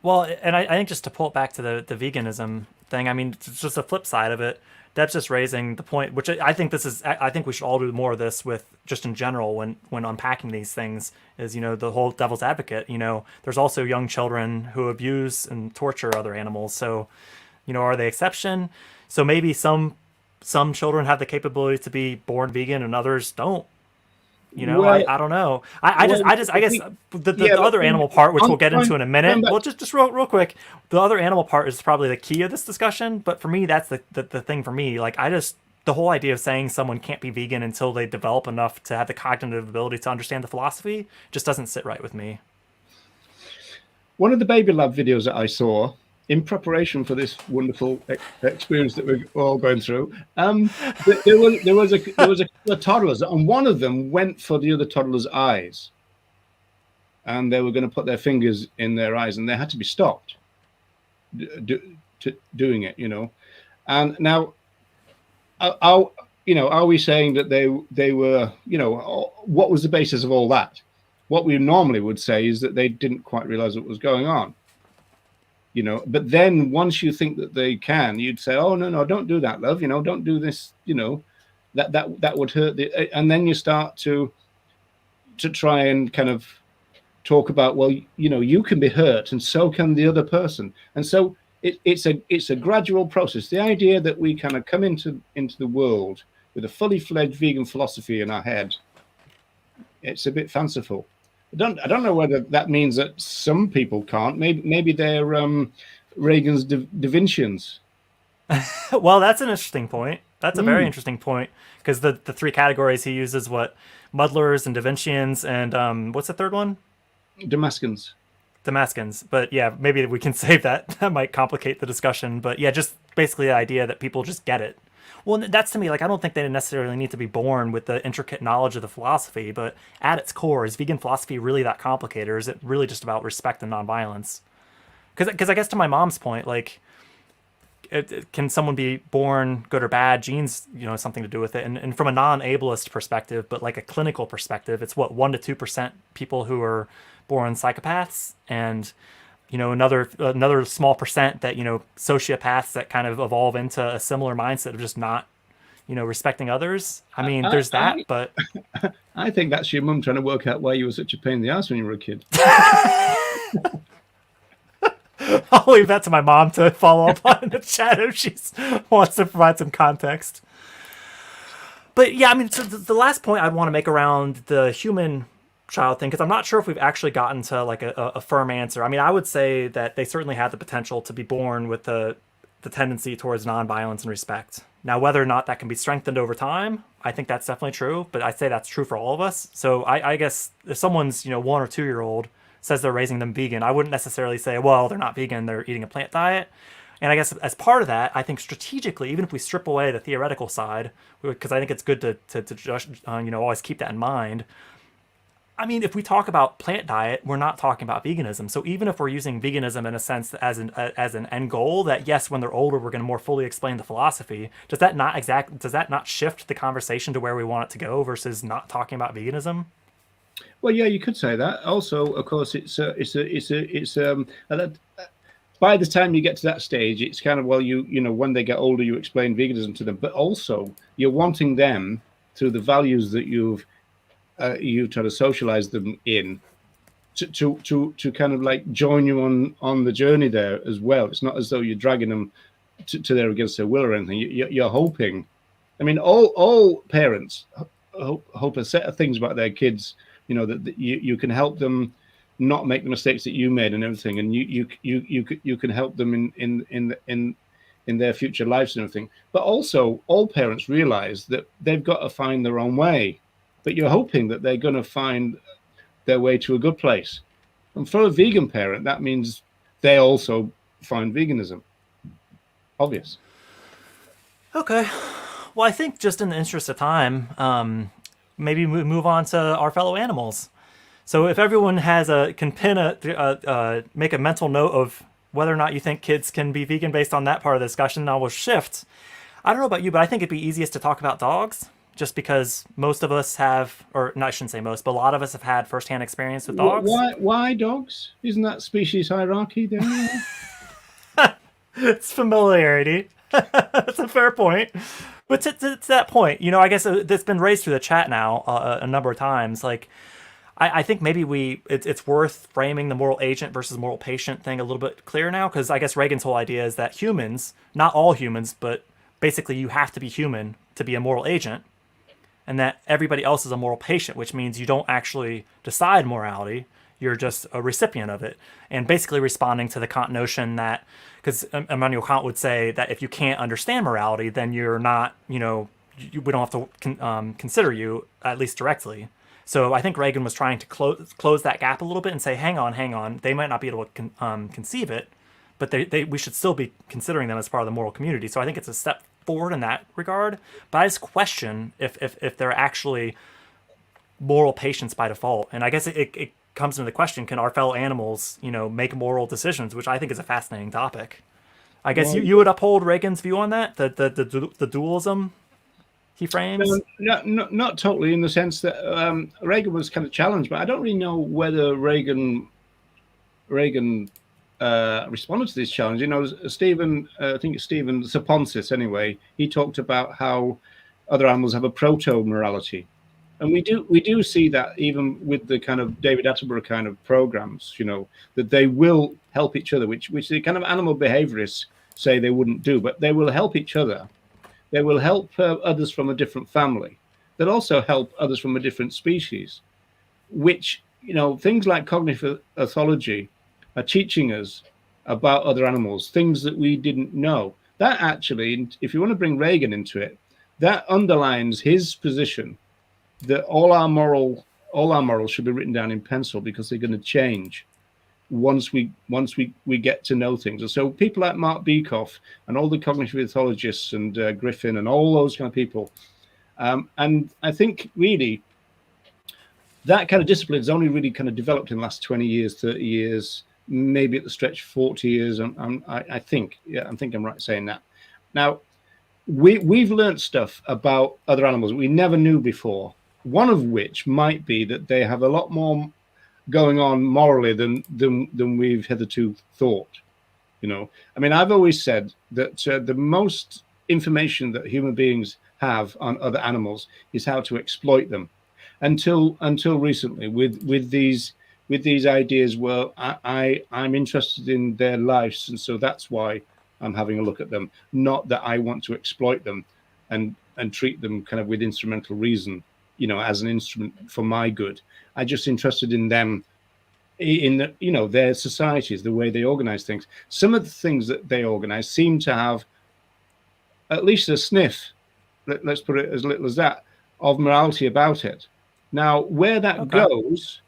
Well, and I think just to pull it back to the veganism thing, I mean, it's just the flip side of it. Deb's just raising the point, which I think we should all do more of this with, just in general, when unpacking these things, is, the whole devil's advocate. There's also young children who abuse and torture other animals. So, are they exception? So maybe some children have the capability to be born vegan and others don't. I don't know. I guess the other animal part, which we'll get into in a minute. Well, just real quick, the other animal part is probably the key of this discussion. But for me, that's the thing for me. Like, the whole idea of saying someone can't be vegan until they develop enough to have the cognitive ability to understand the philosophy just doesn't sit right with me. One of the Baby Lab videos that I saw in preparation for this wonderful experience that we're all going through, there was a couple of toddlers, and one of them went for the other toddler's eyes, and they were going to put their fingers in their eyes, and they had to be stopped doing it. And now, are we saying that they were, what was the basis of all that? What we normally would say is that they didn't quite realize what was going on. But then once you think that they can, you'd say, oh, no, don't do that, love. Don't do this, that would hurt. And then you start to try and kind of talk about, well, you can be hurt and so can the other person. And so it's a gradual process. The idea that we kind of come into the world with a fully fledged vegan philosophy in our head, it's a bit fanciful. I don't know whether that means that some people can't. Maybe they're Reagan's Da Vincians. Well, that's an interesting point. That's a very interesting point, because the three categories he uses, muddlers and Da Vincians, and what's the third one? Damascens. But yeah, maybe we can save that. That might complicate the discussion. But yeah, just basically the idea that people just get it. Well, that's, to me, like, I don't think they necessarily need to be born with the intricate knowledge of the philosophy, but at its core, is vegan philosophy really that complicated, or is it really just about respect and nonviolence? Because I guess to my mom's point, like, can someone be born good or bad? Genes, something to do with it. And from a non-ableist perspective, but like a clinical perspective, it's 1% to 2% people who are born psychopaths, and another small percent that, sociopaths that kind of evolve into a similar mindset of just not, respecting others. I mean, there's that, but I think that's your mum trying to work out why you were such a pain in the ass when you were a kid. I'll leave that to my mom to follow up on in the chat if she wants to provide some context. But yeah, I mean, so the last point I'd want to make around the human child thing, because I'm not sure if we've actually gotten to like a firm answer. I mean, I would say that they certainly have the potential to be born with the tendency towards nonviolence and respect. Now, whether or not that can be strengthened over time, I think that's definitely true, but I'd say that's true for all of us. So I guess if someone's 1 or 2 year old says they're raising them vegan, I wouldn't necessarily say, well, they're not vegan, they're eating a plant diet. And I guess as part of that, I think strategically, even if we strip away the theoretical side, because I think it's good to just always keep that in mind. I mean, if we talk about plant diet, we're not talking about veganism. So even if we're using veganism in a sense as an end goal, that yes, when they're older, we're going to more fully explain the philosophy. Does that not shift the conversation to where we want it to go versus not talking about veganism? Well, yeah, you could say that. Also, of course, by the time you get to that stage, it's kind of, well, when they get older, you explain veganism to them, but also you're wanting them through the values that you try to socialize them in to kind of like join you on the journey there as well. It's not as though you're dragging them to there against their will or anything. You're hoping. I mean, all parents hope a set of things about their kids. That you can help them not make the mistakes that you made and everything, and you can help them in their future lives and everything. But also, all parents realize that they've got to find their own way. But you're hoping that they're going to find their way to a good place. And for a vegan parent, that means they also find veganism. Obvious. Okay. Well, I think just in the interest of time, maybe move on to our fellow animals. So if everyone can make a mental note of whether or not you think kids can be vegan based on that part of the discussion, I will shift. I don't know about you, but I think it'd be easiest to talk about dogs. Just because most of us have, or no, I shouldn't say most, but a lot of us have had firsthand experience with dogs. Why dogs? Isn't that species hierarchy there? It's familiarity. That's a fair point. But to that point, I guess it's been raised through the chat now a number of times. Like, I think maybe it's worth framing the moral agent versus moral patient thing a little bit clearer now, because I guess Reagan's whole idea is that humans, not all humans, but basically you have to be human to be a moral agent. And that everybody else is a moral patient, which means you don't actually decide morality. You're just a recipient of it. And basically responding to the Kant notion that, because Immanuel Kant would say that if you can't understand morality, then you're not, we don't have to consider you, at least directly. So I think Reagan was trying to close that gap a little bit and say, hang on. They might not be able to conceive it, but we should still be considering them as part of the moral community. So I think it's a step forward in that regard, but I just question if they're actually moral patients by default. And I guess it comes into the question: can our fellow animals, make moral decisions? Which I think is a fascinating topic. I guess you would uphold Reagan's view on that, the dualism he frames. Not totally, in the sense that Reagan was kind of challenged, but I don't really know whether Reagan responded to this challenge. Stephen, I think it's Stephen Saponsis anyway, he talked about how other animals have a proto-morality. And we do see that even with the kind of David Attenborough kind of programs, that they will help each other, which the kind of animal behaviorists say they wouldn't do, but they will help each other. They will help others from a different family. They'll also help others from a different species, which, things like cognitive ethology are teaching us about other animals, things that we didn't know. That actually, if you want to bring Reagan into it, that underlines his position that all our morals should be written down in pencil, because they're going to change once we get to know things. And so people like Mark Bekoff and all the cognitive ethologists and Griffin and all those kind of people, and I think really that kind of discipline has only really kind of developed in the last 20 years, 30 years, maybe at the stretch 40 years. I think I'm right saying that. Now, we've learned stuff about other animals we never knew before, one of which might be that they have a lot more going on morally than we've hitherto thought. I mean, I've always said that the most information that human beings have on other animals is how to exploit them. Until recently, with these ideas, well, I'm interested in their lives, and so that's why I'm having a look at them. Not that I want to exploit them and treat them kind of with instrumental reason, as an instrument for my good. I'm just interested in them, in their societies, the way they organize things. Some of the things that they organize seem to have at least a sniff, let's put it as little as that, of morality about it. Now, where that goes,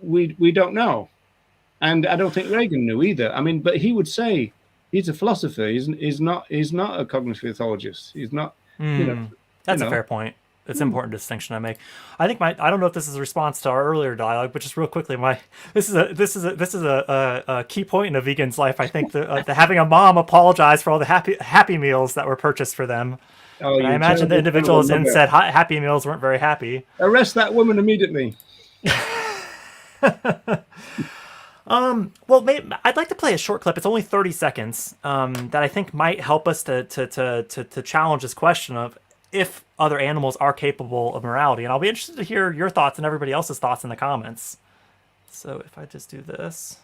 we don't know. And I don't think Reagan knew either. I mean, but he would say He's a philosopher. He's not a cognitive ethologist. He's not. That's a fair point. It's an important distinction I make. I think I don't know if this is a response to our earlier dialogue, but just real quickly, this is a key point in a vegan's life. I think the having a mom apologize for all the happy meals that were purchased for them. Oh, I imagine the individuals in said happy meals weren't very happy. Arrest that woman immediately. Well, I'd like to play a short clip. It's only 30 seconds. That I think might help us to challenge this question of if other animals are capable of morality. And I'll be interested to hear your thoughts and everybody else's thoughts in the comments. So if I just do this.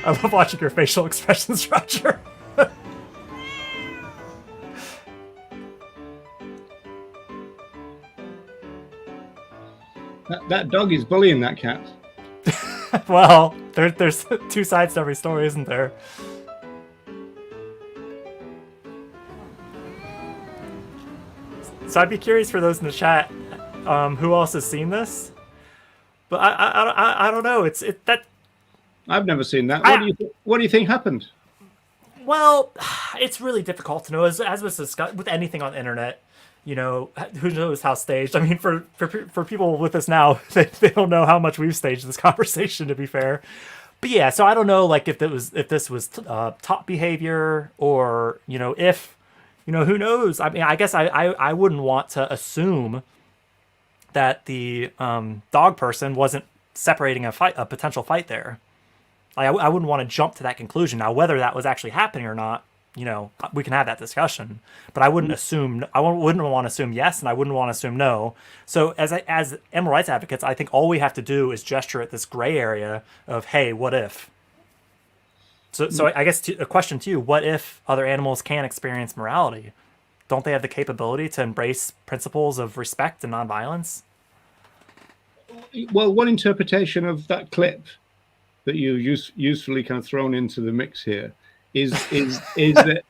I love watching your facial expressions, Roger. That dog is bullying that cat. Well, there's two sides to every story, isn't there? So I'd be curious for those in the chat, who else has seen this? But I don't know. That. I've never seen that. What do you think happened? Well, it's really difficult to know. As was discussed with anything on the internet, you know, who knows how staged. I mean, for people with us now, they don't know how much we've staged this conversation, to be fair. But yeah, so I don't know, like, if this was top behavior, or, you know, who knows? I mean, I guess I wouldn't want to assume that the dog person wasn't separating a potential fight there. I wouldn't want to jump to that conclusion. Now, whether that was actually happening or not, you know, we can have that discussion. But I wouldn't assume. I wouldn't want to assume yes, and I wouldn't want to assume no. So, as animal rights advocates, I think all we have to do is gesture at this gray area of, hey, what if? So I guess a question to you: what if other animals can experience morality? Don't they have the capability to embrace principles of respect and nonviolence? Well, one interpretation of that clip that you usefully kind of thrown into the mix here is that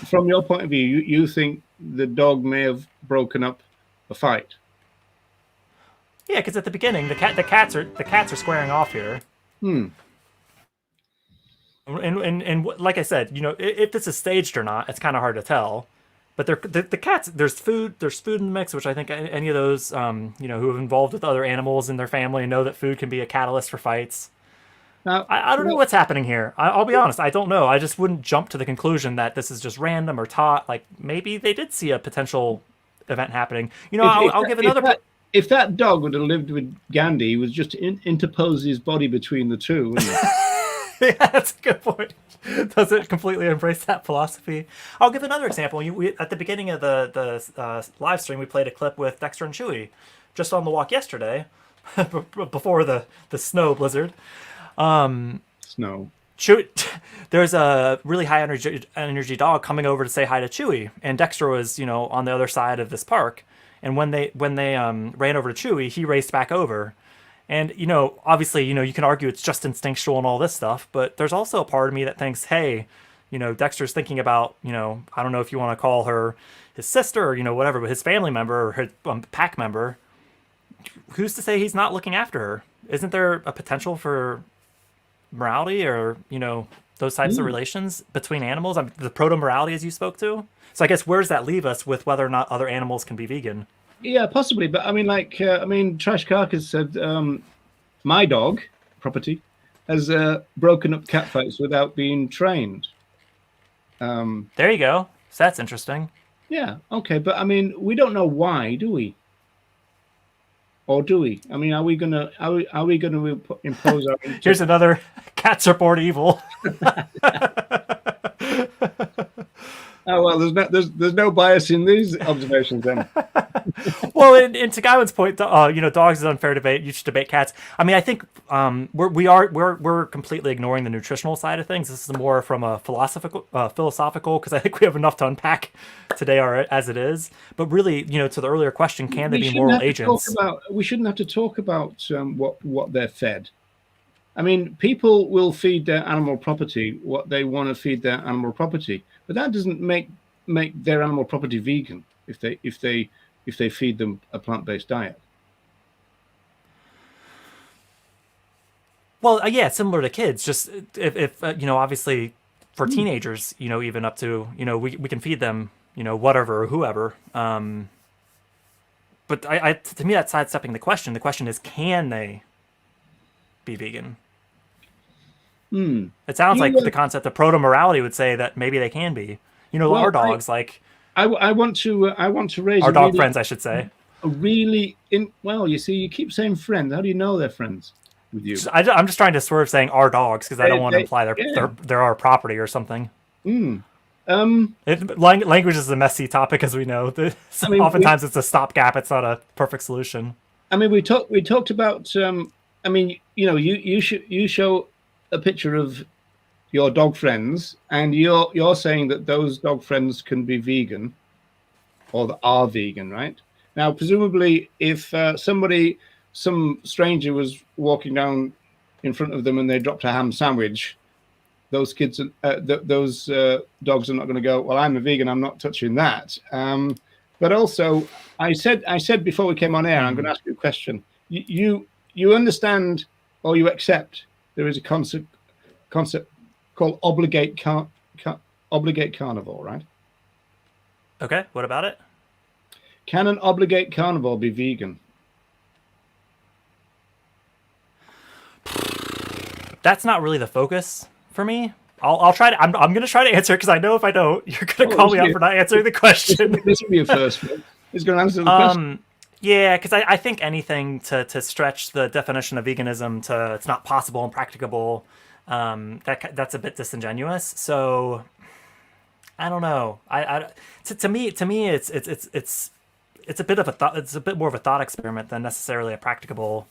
from your point of view, you think the dog may have broken up a fight. Yeah, because at the beginning, the cats are squaring off here. And like I said, you know, if this is staged or not, it's kind of hard to tell. But the cats, there's food in the mix, which I think any of those you know, who have involved with other animals in their family know that food can be a catalyst for fights. Now, I don't know what's happening here. I'll be honest, I don't know. I just wouldn't jump to the conclusion that this is just random or taught. Like, maybe they did see a potential event happening. You know, I'll give another. If that dog would have lived with Gandhi, he would just interpose his body between the two, wouldn't he? Yeah, that's a good point. Doesn't completely embrace that philosophy. I'll give another example. At the beginning of the live stream, we played a clip with Dexter and Chewy, just on the walk yesterday, before the snow blizzard. Snow. Chewy, there's a really high energy dog coming over to say hi to Chewy, and Dexter was, you know, on the other side of this park. And when they ran over to Chewy, he raced back over. And, you know, obviously, you know, you can argue it's just instinctual and all this stuff, but there's also a part of me that thinks, hey, you know, Dexter's thinking about, you know, I don't know if you want to call her his sister or, you know, whatever, but his family member or his pack member. Who's to say he's not looking after her? Isn't there a potential for morality or, you know, those types of relations between animals? I mean, the proto-morality as you spoke to. So I guess where does that leave us with whether or not other animals can be vegan? Yeah, possibly. But I mean, like, Trash Carcass said, my dog, property, has broken up catfights without being trained. There you go. So that's interesting. Yeah, okay. But I mean, we don't know why, do we? Or do we? I mean, are we gonna impose our? Here's another cats are born evil. Oh well, there's no bias in these observations then. Well, and to Guyon's point, you know, dogs is unfair debate. You should debate cats. I mean, I think we're completely ignoring the nutritional side of things. This is more from a philosophical, because I think we have enough to unpack today as it is. But really, you know, to the earlier question, can they be moral agents? We shouldn't have to talk about what they're fed. I mean, people will feed their animal property what they want to feed their animal property, but that doesn't make their animal property vegan if they feed them a plant-based diet. Well, yeah, similar to kids. Just if obviously for teenagers, even up to we can feed them whatever or whoever. But to me that's sidestepping the question. The question is, can they be vegan? It sounds like the concept of proto-morality would say that maybe they can be. Our dogs, I want to raise our dog friends, I should say. You see, you keep saying friends. How do you know they're friends with you? I'm just trying to swerve saying our dogs because I don't want to imply they're our property or something. Language is a messy topic, as we know. Oftentimes it's a stopgap. It's not a perfect solution. I mean, we talked about. You show a picture of your dog friends, and you're saying that those dog friends can be vegan, or that are vegan, right? Now, presumably, if some stranger was walking down in front of them and they dropped a ham sandwich, those kids, those dogs are not going to go, well, I'm a vegan, I'm not touching that. But also, I said before we came on air, I'm going to ask you a question. You understand, or you accept there is a concept called obligate carnivore, right? Okay, what about it? Can an obligate carnivore be vegan? That's not really the focus for me. I'll try to. I'm going to try to answer because I know if I don't, you're going to call me out for not answering the question. This will be your first one. Who's going to answer the question? Yeah, because I think anything to stretch the definition of veganism to it's not possible and practicable, that's a bit disingenuous. So I don't know. To me it's a bit of a thought. It's a bit more of a thought experiment than necessarily a practicable.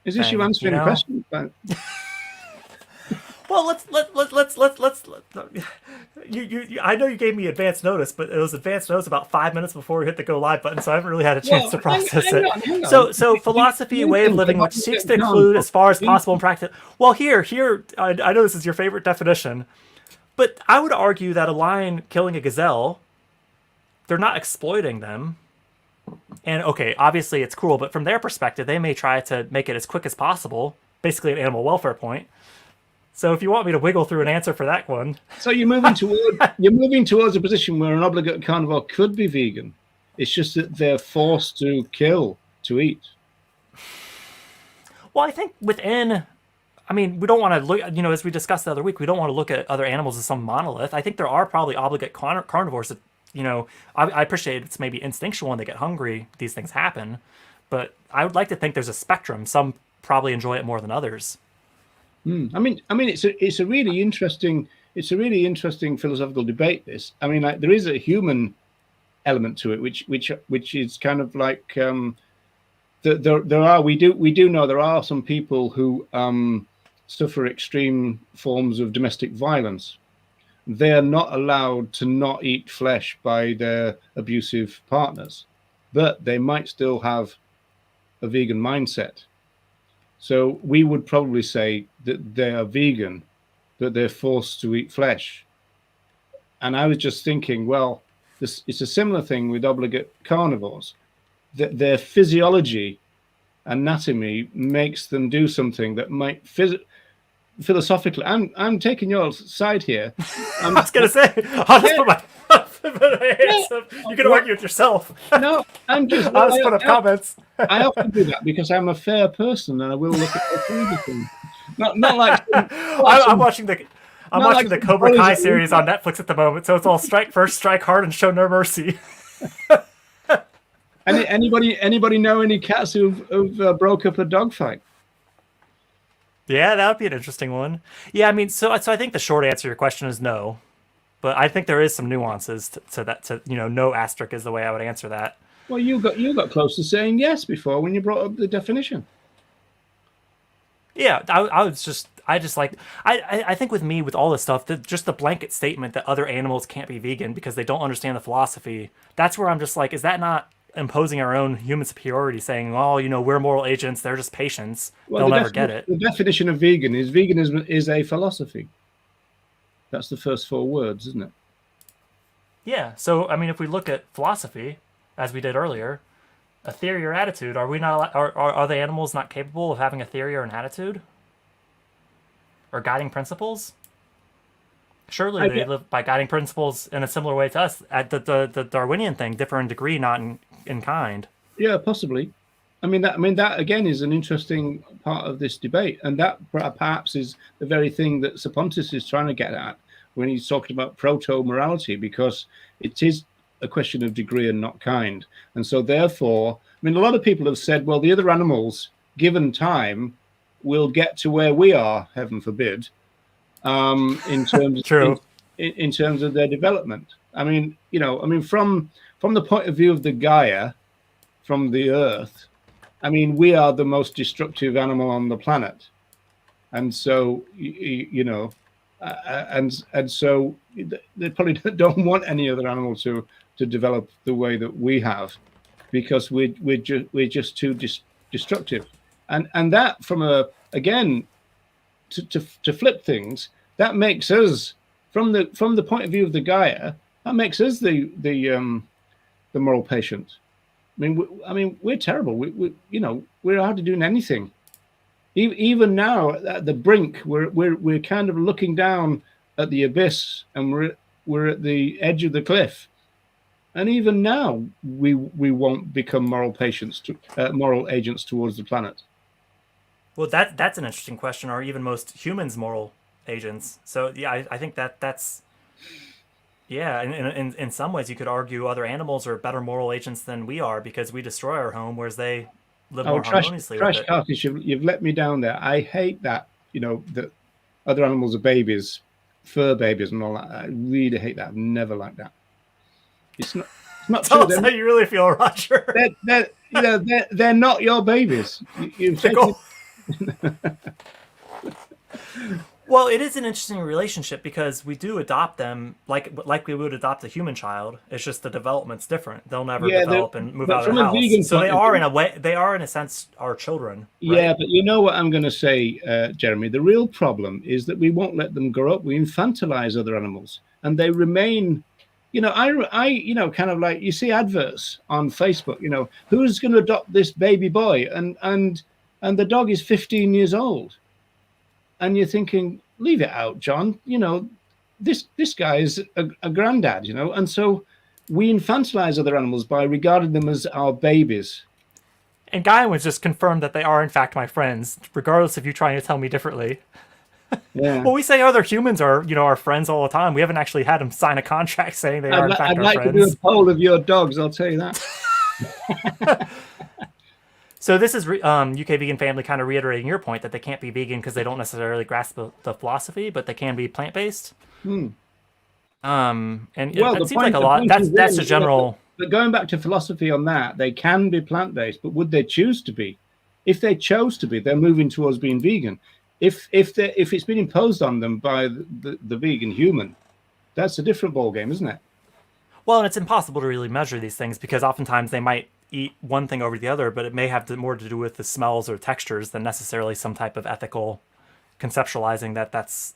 Is this thing, you answering the question? Well, let's. You, I know you gave me advance notice, but it was advance notice about 5 minutes before we hit the go live button, so I haven't really had a chance to process it. Hang on. So philosophy, way of living, which seeks to include as far as possible in practice. Well, here, I know this is your favorite definition, but I would argue that a lion killing a gazelle, they're not exploiting them. And okay, obviously it's cruel, but from their perspective, they may try to make it as quick as possible, basically an animal welfare point. So if you want me to wiggle through an answer for that one. So you're moving towards a position where an obligate carnivore could be vegan. It's just that they're forced to kill to eat. Well, I think we don't want to look, as we discussed the other week, we don't want to look at other animals as some monolith. I think there are probably obligate carnivores that, I appreciate it's maybe instinctual when they get hungry, these things happen. But I would like to think there's a spectrum. Some probably enjoy it more than others. I mean, it's a really interesting philosophical debate. This, I mean, there is a human element to it, which is kind of like we do know there are some people who suffer extreme forms of domestic violence. They are not allowed to not eat flesh by their abusive partners, but they might still have a vegan mindset. So we would probably say that they are vegan, but they're forced to eat flesh. And I was just thinking, well, it's a similar thing with obligate carnivores. That their physiology, anatomy makes them do something that might philosophically. I'm taking your side here. I was going to say, I'll just put my hands up. You can argue with yourself. No, I'll just put up comments. I often do that because I'm a fair person and I will look at everything. Not like I'm watching the Cobra Kai series on Netflix at the moment, so it's all strike first, strike hard, and show no mercy. Anybody know any cats who've broke up a dog fight? Yeah, that would be an interesting one. Yeah, I mean, so I think the short answer to your question is no, but I think there is some nuances to that. No asterisk is the way I would answer that. Well, you got close to saying yes before when you brought up the definition. Yeah, I think with me, with all this stuff, just the blanket statement that other animals can't be vegan because they don't understand the philosophy, that's where I'm just like, is that not imposing our own human superiority, saying, "Oh, we're moral agents; they're just patients. Well, They'll never get it." the definition of veganism is a philosophy. That's the first 4 words, isn't it? Yeah. So, I mean, if we look at philosophy, as we did earlier, a theory or attitude, are we not? Are the animals not capable of having a theory or an attitude, or guiding principles? Surely they live by guiding principles in a similar way to us. At the Darwinian thing, differ in degree, not in kind. Yeah, possibly. I mean that again is an interesting part of this debate, and that perhaps is the very thing that Sapontis is trying to get at when he's talking about proto-morality, because it is a question of degree and not kind. And so therefore, I mean, a lot of people have said, well, the other animals, given time, will get to where we are, heaven forbid, in terms True. in terms of their development. I mean, from the point of view of the Gaia, from the Earth, I mean, we are the most destructive animal on the planet, and so and so they probably don't want any other animal to develop the way that we have, because we're just too destructive, and that from again to flip things, that makes us from the point of view of the Gaia, that makes us the moral patient. I mean, we're terrible. We're hardly doing anything. Even now at the brink, we're kind of looking down at the abyss, and we're at the edge of the cliff. And even now, we won't become moral agents towards the planet. Well, that's an interesting question. Are even most humans moral agents? So yeah, I think that's yeah. In some ways, you could argue other animals are better moral agents than we are, because we destroy our home, whereas they live more harmoniously with it. Carcass, you've let me down there. I hate that. That other animals are babies, fur babies, and all that. I really hate that. I've never liked that. It's not Tell true. us how you really feel, Roger. They're not your babies. You've taken. Well, it is an interesting relationship, because we do adopt them like we would adopt a human child. It's just the development's different. They'll never develop and move out of the house. So they are in a sense our children. Right? Yeah, but you know what I'm going to say, Jeremy? The real problem is that we won't let them grow up. We infantilize other animals, and they remain. I kind of like, you see adverts on Facebook. Who's going to adopt this baby boy, and the dog is 15 years old. And you're thinking, leave it out, John. This guy is a granddad, and so we infantilize other animals by regarding them as our babies. And Guy was just confirmed that they are in fact my friends, regardless of you trying to tell me differently. Yeah. Well, we say other humans are, our friends all the time. We haven't actually had them sign a contract saying they are in fact I'd our like friends. to do a poll of your dogs, I'll tell you that. So this is UK Vegan Family kind of reiterating your point that they can't be vegan because they don't necessarily grasp the philosophy, but they can be plant-based. And it seems like a lot. That's a general. But going back to philosophy on that, they can be plant-based, but would they choose to be? If they chose to be, they're moving towards being vegan. If it's been imposed on them by the vegan human, that's a different ballgame, isn't it? Well, and it's impossible to really measure these things, because oftentimes they might eat one thing over the other, but it may have more to do with the smells or textures than necessarily some type of ethical conceptualizing that's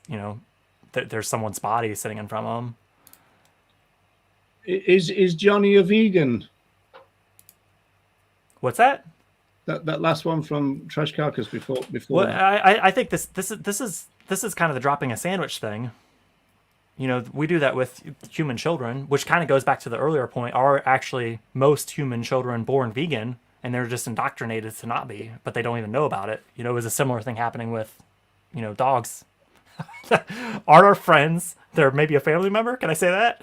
that there's someone's body sitting in front of them. Is Johnny a vegan? What's that? That last one from Trash Carcass before. Well, I think this is kind of the dropping a sandwich thing. We do that with human children, which kind of goes back to the earlier point. Are actually most human children born vegan, and they're just indoctrinated to not be, but they don't even know about it? Is a similar thing happening with, dogs. Are our friends? They're maybe a family member. Can I say that?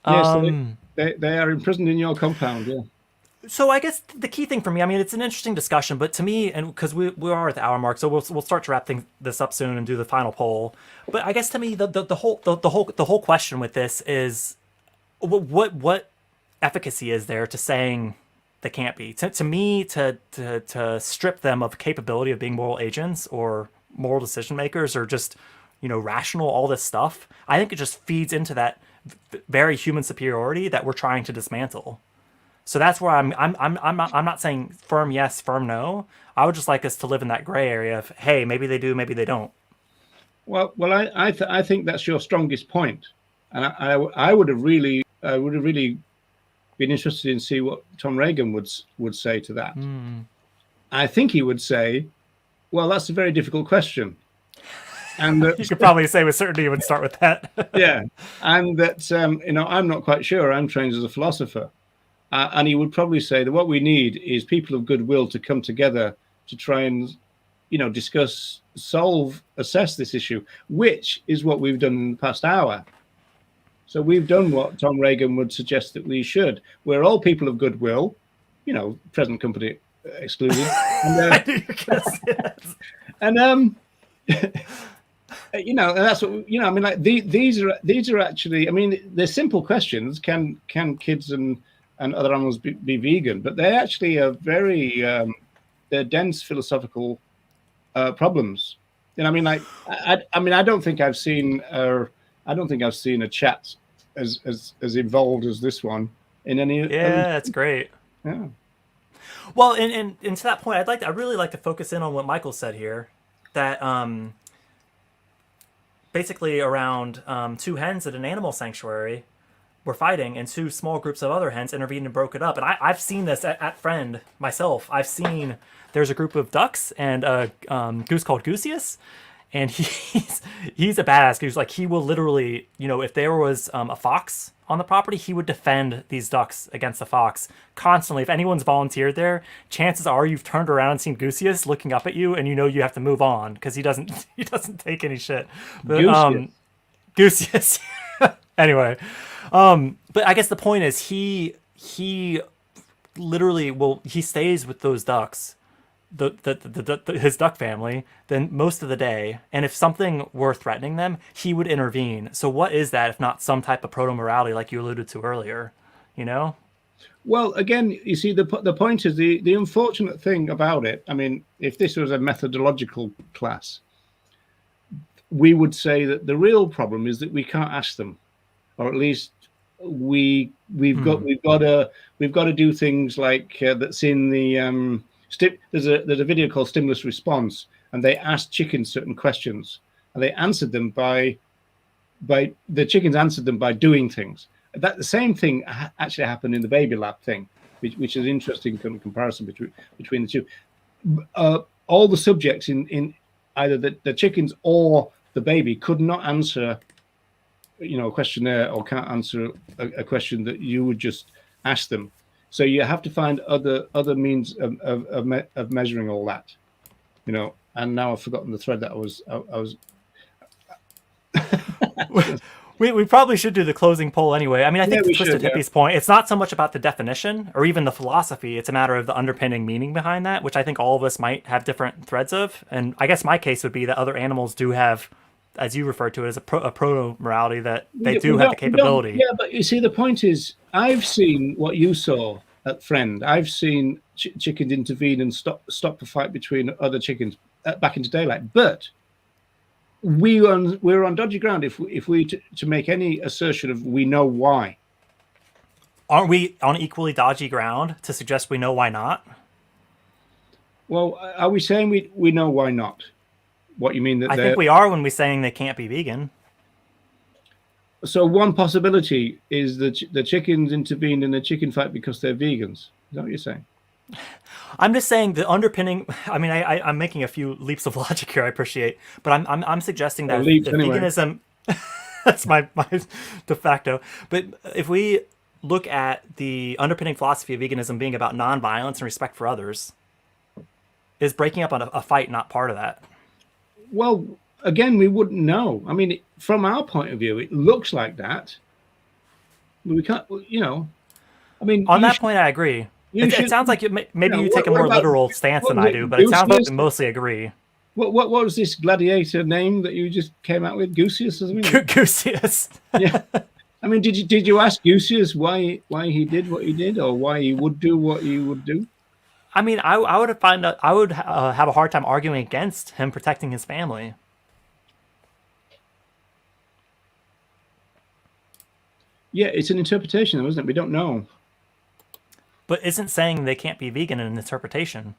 Yes, they are imprisoned in your compound. Yeah. So I guess the key thing for me, I mean, it's an interesting discussion, but to me, and because we are at the hour mark, so we'll start to wrap this up soon and do the final poll. But I guess to me, the whole question with this is, what efficacy is there to saying they can't be? To me, to strip them of capability of being moral agents or moral decision makers or just rational, all this stuff, I think it just feeds into that very human superiority that we're trying to dismantle. So that's where I'm not saying firm yes, firm no. I would just like us to live in that gray area of, hey, maybe they do, maybe they don't. Well, I think that's your strongest point, and I would have really been interested in see what Tom Reagan would say to that. I think he would say, well, that's a very difficult question. And you could probably say with certainty you would start with that. Yeah. And that, I'm not quite sure. I'm trained as a philosopher. And he would probably say that what we need is people of goodwill to come together to try and, discuss, solve, assess this issue, which is what we've done in the past hour. So we've done what Tom Reagan would suggest that we should. We're all people of goodwill, present company excluded. And, and that's what I mean. Like these are actually. I mean, they're simple questions. Can kids and other animals be vegan? But they actually are very. They're dense philosophical problems. I mean, like I don't think I've seen a chat as involved as this one in any. Yeah, that's great. Yeah. Well, and to that point, I'd really like to focus in on what Michael said here, that basically around 2 hens at an animal sanctuary were fighting, and 2 small groups of other hens intervened and broke it up. And I've seen this at Friend myself. I've seen there's a group of ducks and a goose called Gooseus, and he's a badass goose. Like, he will literally, if there was a fox on the property, he would defend these ducks against the fox constantly. If anyone's volunteered there, chances are you've turned around and seen Gooseus looking up at you, and you have to move on because he doesn't take any shit. But, Gooseus. Anyway, but I guess the point is he literally he stays with those ducks, his duck family, then most of the day, and if something were threatening them, he would intervene. So what is that if not some type of proto-morality like you alluded to earlier? Well, again, you see, the point is the unfortunate thing about it. I mean, if this was a methodological class, we would say that the real problem is that we can't ask them, or at least we've got to do things like that's in the there's a video called Stimulus Response, and they asked chickens certain questions, and they answered them by the chickens answered them by doing things. That the same thing actually happened in the baby lab thing, which is an interesting comparison between the two. All the subjects in either the chickens or the baby could not answer, a questionnaire, or can't answer a question that you would just ask them. So you have to find other means of measuring all that, And now I've forgotten the thread that I was. We probably should do the closing poll anyway. I mean, I think to Twisted Hippie's point, it's not so much about the definition or even the philosophy. It's a matter of the underpinning meaning behind that, which I think all of us might have different threads of. And I guess my case would be that other animals do have, as you refer to it, as a proto-morality, that they do have the capability. Yeah, but you see, the point is, I've seen what you saw at Friend. I've seen chickens intervene and stop the fight between other chickens back into daylight. But we're on dodgy ground if we to make any assertion of we know why. Aren't we on equally dodgy ground to suggest we know why not? Well, are we saying we know why not? What you mean that? I think we are when we're saying they can't be vegan. So one possibility is that the chickens intervened in the chicken fight because they're vegans. Is that what you're saying? I'm just saying the underpinning. I mean, I'm making a few leaps of logic here. I appreciate, but I'm suggesting that veganism. That's my de facto. But if we look at the underpinning philosophy of veganism being about nonviolence and respect for others, is breaking up on a fight not part of that? Well, again, we wouldn't know. I mean, from our point of view, it looks like that. But we can't, I mean, on that point, I agree. It sounds like maybe you take a more literal stance than I do, but it sounds like we mostly agree. What was this gladiator name that you just came out with? Gooseus, isn't it? Gooseus. Yeah. I mean, did you ask Gooseus why he did what he did, or why he would do what he would do? I mean, I would have a hard time arguing against him protecting his family. Yeah, it's an interpretation, though, isn't it? We don't know. But isn't saying they can't be vegan an interpretation?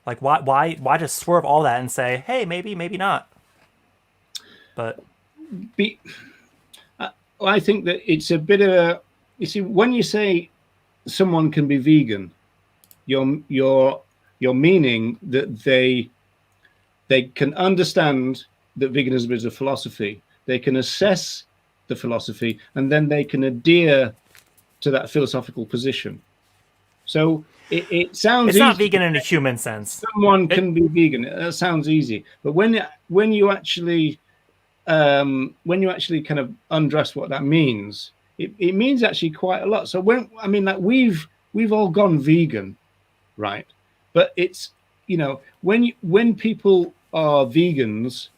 Like, why just swerve all that and say, hey, maybe, maybe not? But Be, I think that it's a bit of a. You see, when you say someone can be vegan, you're meaning that they can understand that veganism is a philosophy. They can assess the philosophy, and then they can adhere to that philosophical position. So it sounds it's easy. not vegan in a human sense. Someone can be vegan. That sounds easy, but when you actually kind of undress what that means, it means actually quite a lot. So like we've all gone vegan, right? But it's, when people are vegans,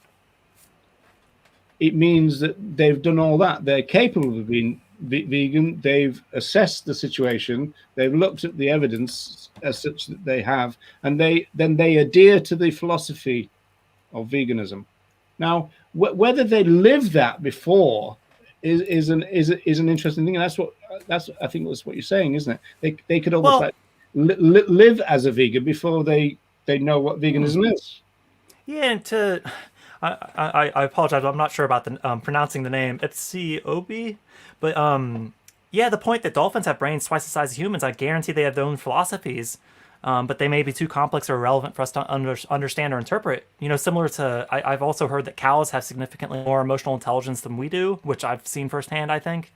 it means that they've done all that. They're capable of being vegan. They've assessed the situation. They've looked at the evidence as such that they have, and they adhere to the philosophy of veganism. Now, whether they lived that before is an interesting thing, and that's I think that's what you're saying, isn't it? They could almost live as a vegan before they know what veganism is. Yeah, and I apologize. I'm not sure about the pronouncing the name. It's Obi, but yeah, the point that dolphins have brains twice the size of humans. I guarantee they have their own philosophies, but they may be too complex or irrelevant for us to understand or interpret. Similar to I've also heard that cows have significantly more emotional intelligence than we do, which I've seen firsthand. I think,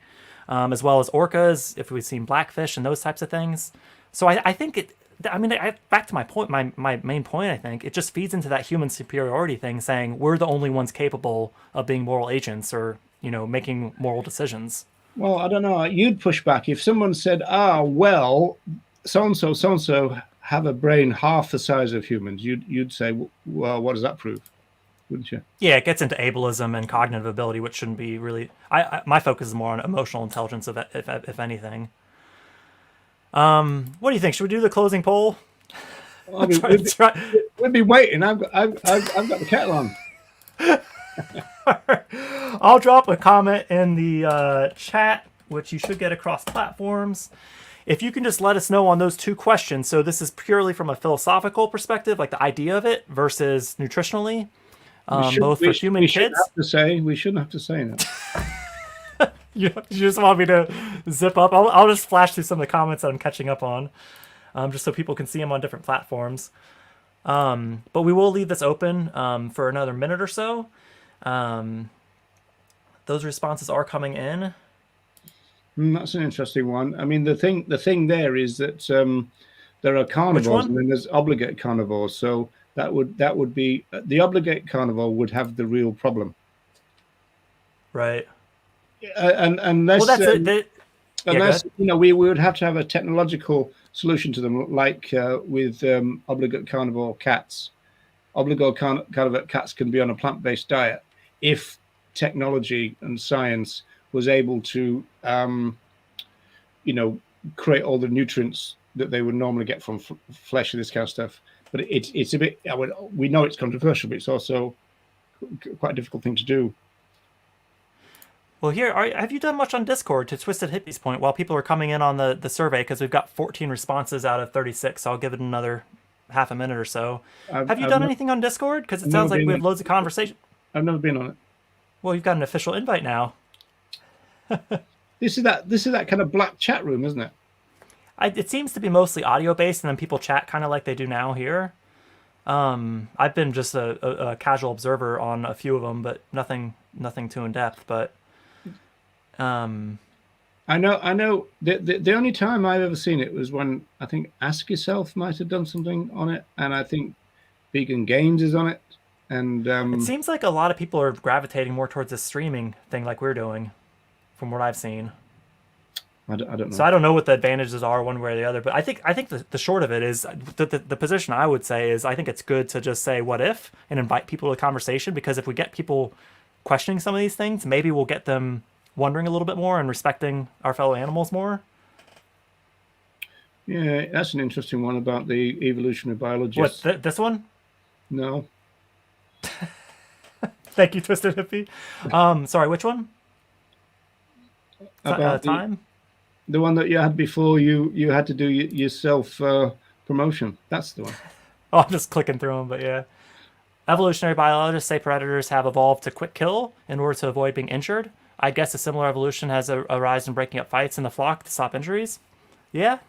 as well as orcas, if we've seen blackfish and those types of things. So I think it. I mean, back to my point, my main point, I think, it just feeds into that human superiority thing, saying we're the only ones capable of being moral agents or, making moral decisions. Well, I don't know. You'd push back if someone said, well, so-and-so have a brain half the size of humans. You'd say, well, what does that prove? Wouldn't you? Yeah, it gets into ableism and cognitive ability, which shouldn't be really... my focus is more on emotional intelligence, if anything. What do you think? Should we do the closing poll? Well, we'd be waiting. I've got the kettle on. I'll drop a comment in the chat, which you should get across platforms. If you can just let us know on those two questions. So this is purely from a philosophical perspective, like the idea of it, versus nutritionally, both for human kids. We shouldn't have to say that. You just want me to zip up? I'll just flash through some of the comments that I'm catching up on, just so people can see them on different platforms. But we will leave this open for another minute or so. Those responses are coming in. That's an interesting one. I mean, the thing there is that there are carnivores and then there's obligate carnivores. So that would be the obligate carnivore would have the real problem, right? Unless we would have to have a technological solution to them, like with obligate carnivore cats. Obligate carnivore cats can be on a plant-based diet if technology and science was able to create all the nutrients that they would normally get from flesh and this kind of stuff. But it's a bit, we know it's controversial, but it's also quite a difficult thing to do. Well, here, have you done much on Discord, to Twisted Hippie's point, while people are coming in on the survey? Because we've got 14 responses out of 36, so I'll give it another half a minute or so. Have you done anything on Discord? Because it sounds like we have loads of conversation. I've never been on it. Well, you've got an official invite now. This is that kind of black chat room, isn't it? It seems to be mostly audio based, and then people chat kind of like they do now here. I've been just a casual observer on a few of them, but nothing too in depth. But I know. The only time I've ever seen it was when I think Ask Yourself might have done something on it, and I think Vegan Games is on it. And it seems like a lot of people are gravitating more towards this streaming thing, like we're doing, from what I've seen. I don't know. So I don't know what the advantages are one way or the other, but I think the short of it is the position I would say is I think it's good to just say what if and invite people to a conversation, because if we get people questioning some of these things, maybe we'll get them wondering a little bit more and respecting our fellow animals more. Yeah, that's an interesting one about the evolutionary biologists. What, this one? No. Thank you, Twisted Hippie. Sorry, which one? about time. the one that you had before you had to do your self promotion. That's the one. Oh, I'm just clicking through them, but yeah. Evolutionary biologists say predators have evolved to quick kill in order to avoid being injured. I guess a similar evolution has arisen in breaking up fights in the flock to stop injuries. Yeah,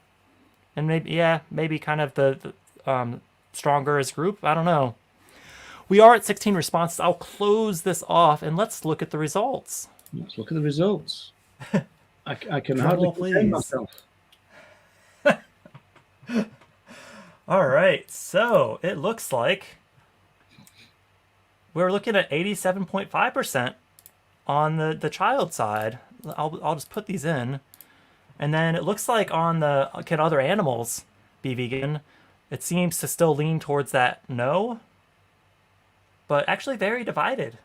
and maybe kind of the stronger as group. I don't know. We are at 16 responses. I'll close this off and let's look at the results. Let's look at the results. I can Drum hardly roll, contain please. myself. All right, so it looks like we're looking at 87.5% on the child side. I'll just put these in. And then it looks like on the can other animals be vegan? It seems to still lean towards that no. But actually very divided.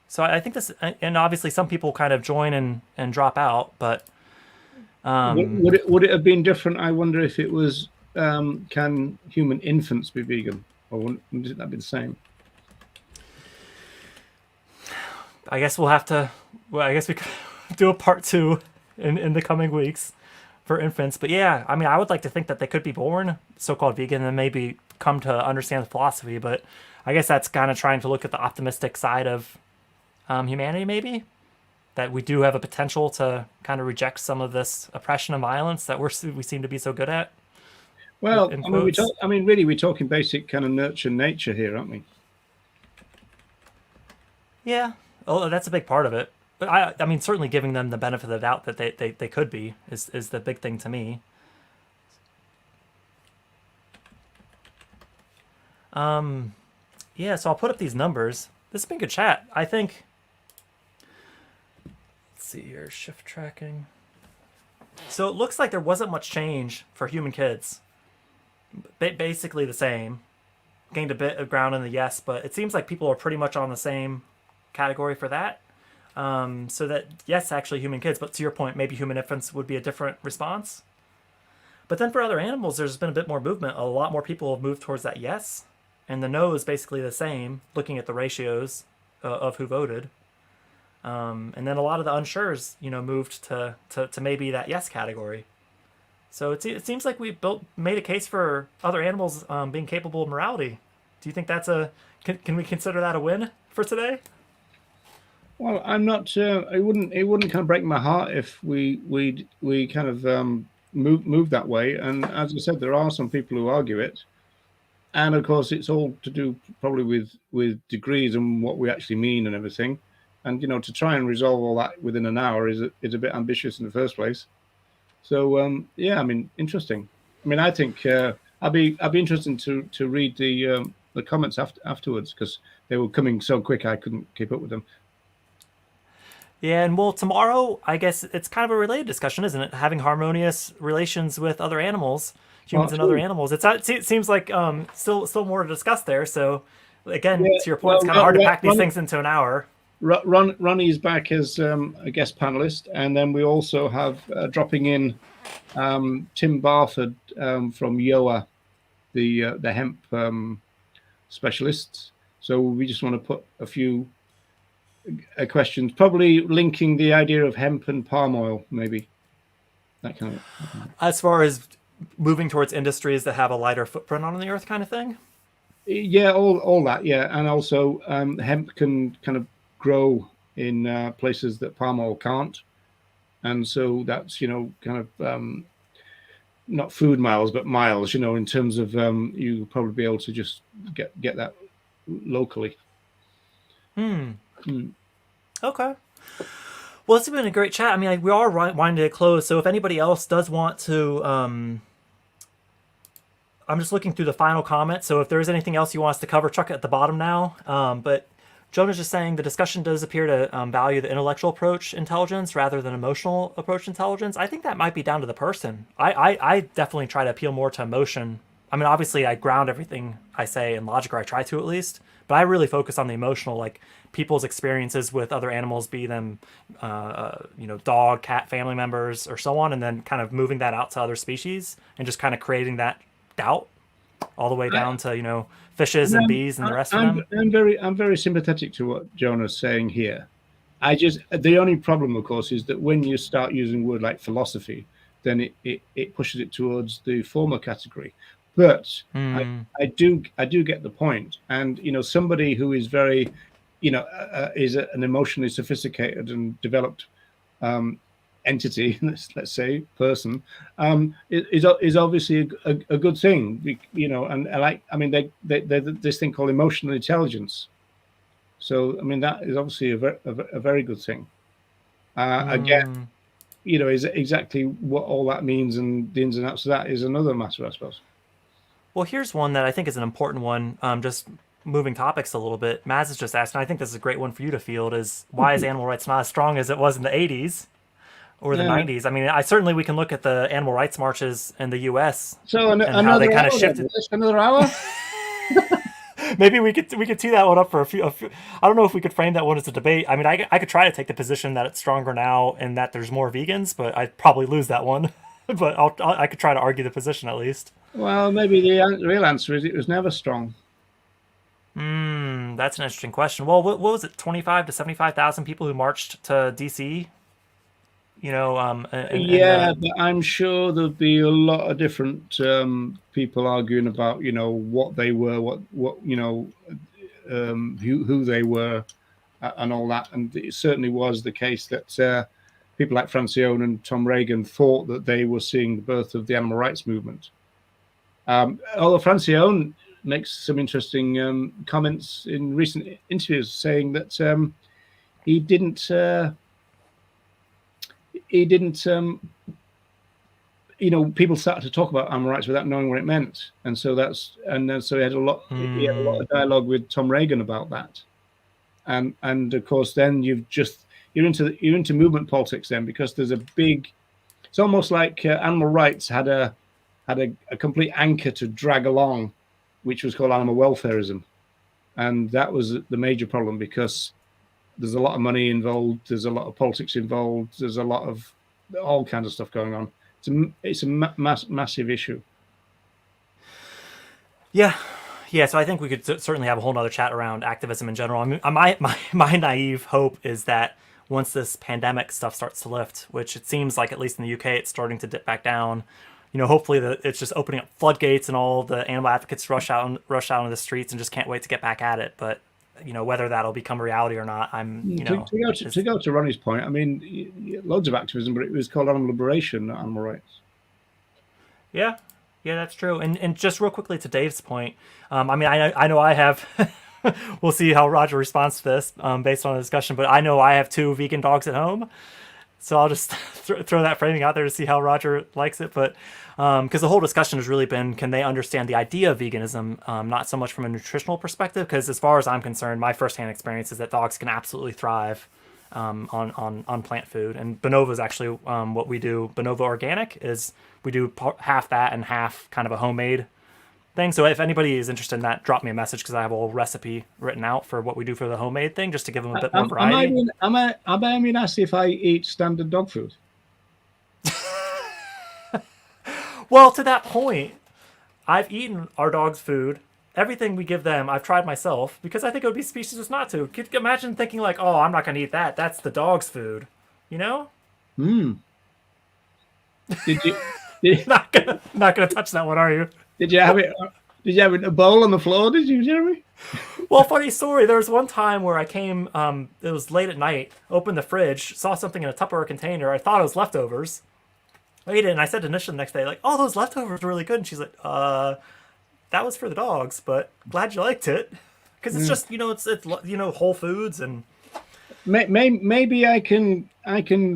So I think this, and obviously some people kind of join and drop out, but would it have been different? I wonder if it was can human infants be vegan, or wouldn't that be the same? I guess we'll have to. Well, I guess we could do a part 2 in the coming weeks for infants. But yeah, I mean, I would like to think that they could be born so-called vegan and maybe come to understand the philosophy. But I guess that's kind of trying to look at the optimistic side of humanity, maybe. That we do have a potential to kind of reject some of this oppression and violence that we seem to be so good at. Well, really, we're talking basic kind of nurture nature here, aren't we? Yeah. Oh, that's a big part of it. But I mean, certainly giving them the benefit of the doubt that they could be is the big thing to me. Yeah, so I'll put up these numbers. This has been good chat. I think. Let's see here, shift tracking. So it looks like there wasn't much change for human kids. Basically the same. Gained a bit of ground in the yes, but it seems like people are pretty much on the same category for that. So that, yes, actually human kids, but to your point, maybe human infants would be a different response. But then for other animals, there's been a bit more movement. A lot more people have moved towards that yes. And the no is basically the same, looking at the ratios of who voted. And then a lot of the unsures, moved to maybe that yes category. So it seems like we made a case for other animals being capable of morality. Do you think that's can we consider that a win for today? Well, I'm not. It wouldn't kind of break my heart if we kind of move that way. And as I said, there are some people who argue it, and of course, it's all to do probably with degrees and what we actually mean and everything. And to try and resolve all that within an hour is a bit ambitious in the first place. So yeah, I mean, interesting. I mean, I think I'd be interested to read the comments afterwards because they were coming so quick I couldn't keep up with them. Yeah, and well, tomorrow, I guess it's kind of a related discussion, isn't it? Having harmonious relations with other animals, humans and other animals. It seems like still more to discuss there. So again, to your point, it's kind of hard to pack these things into an hour. Ronnie's back as a guest panelist, and then we also have dropping in Tim Barford from YOA, the hemp specialists. So we just want to put a few questions, probably linking the idea of hemp and palm oil, maybe that kind of. As far as moving towards industries that have a lighter footprint on the earth, kind of thing. Yeah, all that. Yeah, and also hemp can kind of grow in places that palm oil can't, and so that's kind of not food miles but miles, in terms of you'll probably be able to just get that locally. Okay. Well, it's been a great chat. I mean, we are winding to close, so if anybody else does want to, I'm just looking through the final comments. So if there is anything else you want us to cover, chuck it at the bottom now. But Jonah's just saying the discussion does appear to value the intellectual approach intelligence rather than emotional approach intelligence. I think that might be down to the person. I definitely try to appeal more to emotion. I mean, obviously, I ground everything I say in logic, or I try to at least. But I really focus on the emotional, like people's experiences with other animals, be them, dog, cat, family members, or so on, and then kind of moving that out to other species and just kind of creating that doubt all the way down to fishes and bees and the rest of them. I'm very sympathetic to what Jonah's saying here. the only problem, of course, is that when you start using a word like philosophy, then it pushes it towards the former category. But I do get the point. And, somebody who is very, is an emotionally sophisticated and developed entity, let's say person, is obviously a good thing, and there's this thing called emotional intelligence. So, that is obviously a very good thing. Again, is exactly what all that means and the ins and outs of that is another matter, I suppose. Well, here's one that I think is an important one. Just moving topics a little bit. Maz has just asked, and I think this is a great one for you to field, is why is animal rights not as strong as it was in the 80s or the 90s? I mean, certainly we can look at the animal rights marches in the U.S. So and how they kind of shifted. Another hour? Maybe we could tee that one up for a few. I don't know if we could frame that one as a debate. I mean, I could try to take the position that it's stronger now and that there's more vegans, but I'd probably lose that one. But I could try to argue the position at least. Well, maybe the real answer is it was never strong. That's an interesting question. Well, what was it? 25 to 75,000 people who marched to D.C. But I'm sure there'd be a lot of different people arguing about, what they were, who they were, and all that. And it certainly was the case that people like Francione and Tom Reagan thought that they were seeing the birth of the animal rights movement. Although Francione makes some interesting comments in recent interviews, saying that he didn't, people started to talk about animal rights without knowing what it meant, and so he had a lot of dialogue with Tom Reagan about that, and of course then you're into movement politics then, because there's it's almost like animal rights had a complete anchor to drag along, which was called animal welfareism, and that was the major problem, because there's a lot of money involved, there's a lot of politics involved, there's a lot of all kinds of stuff going on. It's a massive issue. Yeah. So I think we could certainly have a whole nother chat around activism in general. I mean, my naive hope is that once this pandemic stuff starts to lift, which it seems like at least in the UK it's starting to dip back down, hopefully it's just opening up floodgates and all the animal advocates rush out into the streets and just can't wait to get back at it. But whether that'll become a reality or not, to go to Ronnie's point. I mean, loads of activism, but it was called animal liberation, not animal rights. Yeah, that's true. And just real quickly to Dave's point, I mean, I know I have. We'll see how Roger responds to this based on the discussion, but I know I have 2 vegan dogs at home. So I'll just throw that framing out there to see how Roger likes it. But because the whole discussion has really been, can they understand the idea of veganism, not so much from a nutritional perspective? Because as far as I'm concerned, my firsthand experience is that dogs can absolutely thrive on plant food. And Bonova is actually what we do. Bonova Organic is we do half that and half kind of a homemade thing. So if anybody is interested in that, drop me a message, because I have a whole recipe written out for what we do for the homemade thing, just to give them a bit more variety. Am I being asked if I eat standard dog food? Well, to that point, I've eaten our dog's food. Everything we give them, I've tried myself, because I think it would be specious not to. Could you imagine thinking like, oh, I'm not going to eat that. That's the dog's food. Did you? Not gonna touch that one, are you? Did you have it? Did you have it in a bowl on the floor? Did you, Jeremy? Well, funny story. There was one time where I came. It was late at night. Opened the fridge, saw something in a Tupperware container. I thought it was leftovers. I ate it, and I said to Nisha the next day, like, "Oh, those leftovers were really good." And she's like, "That was for the dogs, but glad you liked it, because it's just it's Whole Foods and." Maybe I can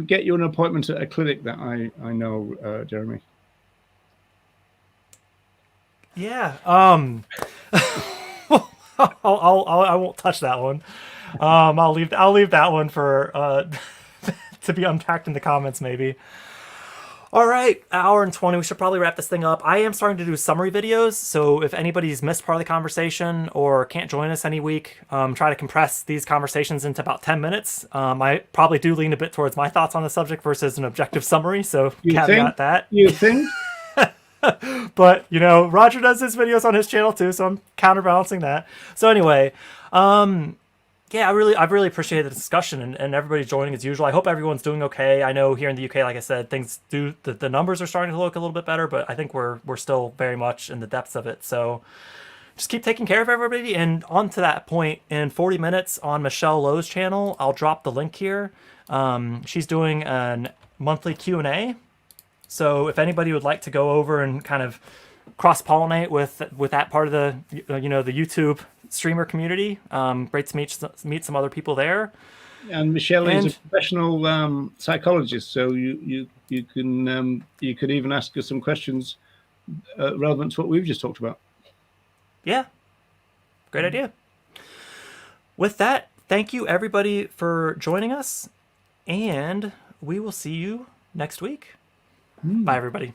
get you an appointment at a clinic that I know, Jeremy. Yeah. I won't touch that one. I'll leave that one for to be unpacked in the comments maybe. All right, hour and 20. We should probably wrap this thing up. I am starting to do summary videos, so if anybody's missed part of the conversation or can't join us any week, try to compress these conversations into about 10 minutes. I probably do lean a bit towards my thoughts on the subject versus an objective summary, so caveat that. You think? But, Roger does his videos on his channel too, so I'm counterbalancing that. So anyway, yeah, I've really appreciated the discussion and everybody joining as usual. I hope everyone's doing okay. I know here in the UK, like I said, the numbers are starting to look a little bit better, but I think we're still very much in the depths of it. So just keep taking care of everybody. And on to that point, in 40 minutes on Michelle Lowe's channel, I'll drop the link here. She's doing a monthly Q&A. So if anybody would like to go over and kind of cross-pollinate with that part of the the YouTube streamer community, great to meet some other people there. And Michelle is a professional psychologist, so you can you could even ask her some questions relevant to what we've just talked about. Yeah, great idea. With that, thank you everybody for joining us, and we will see you next week. Bye, everybody.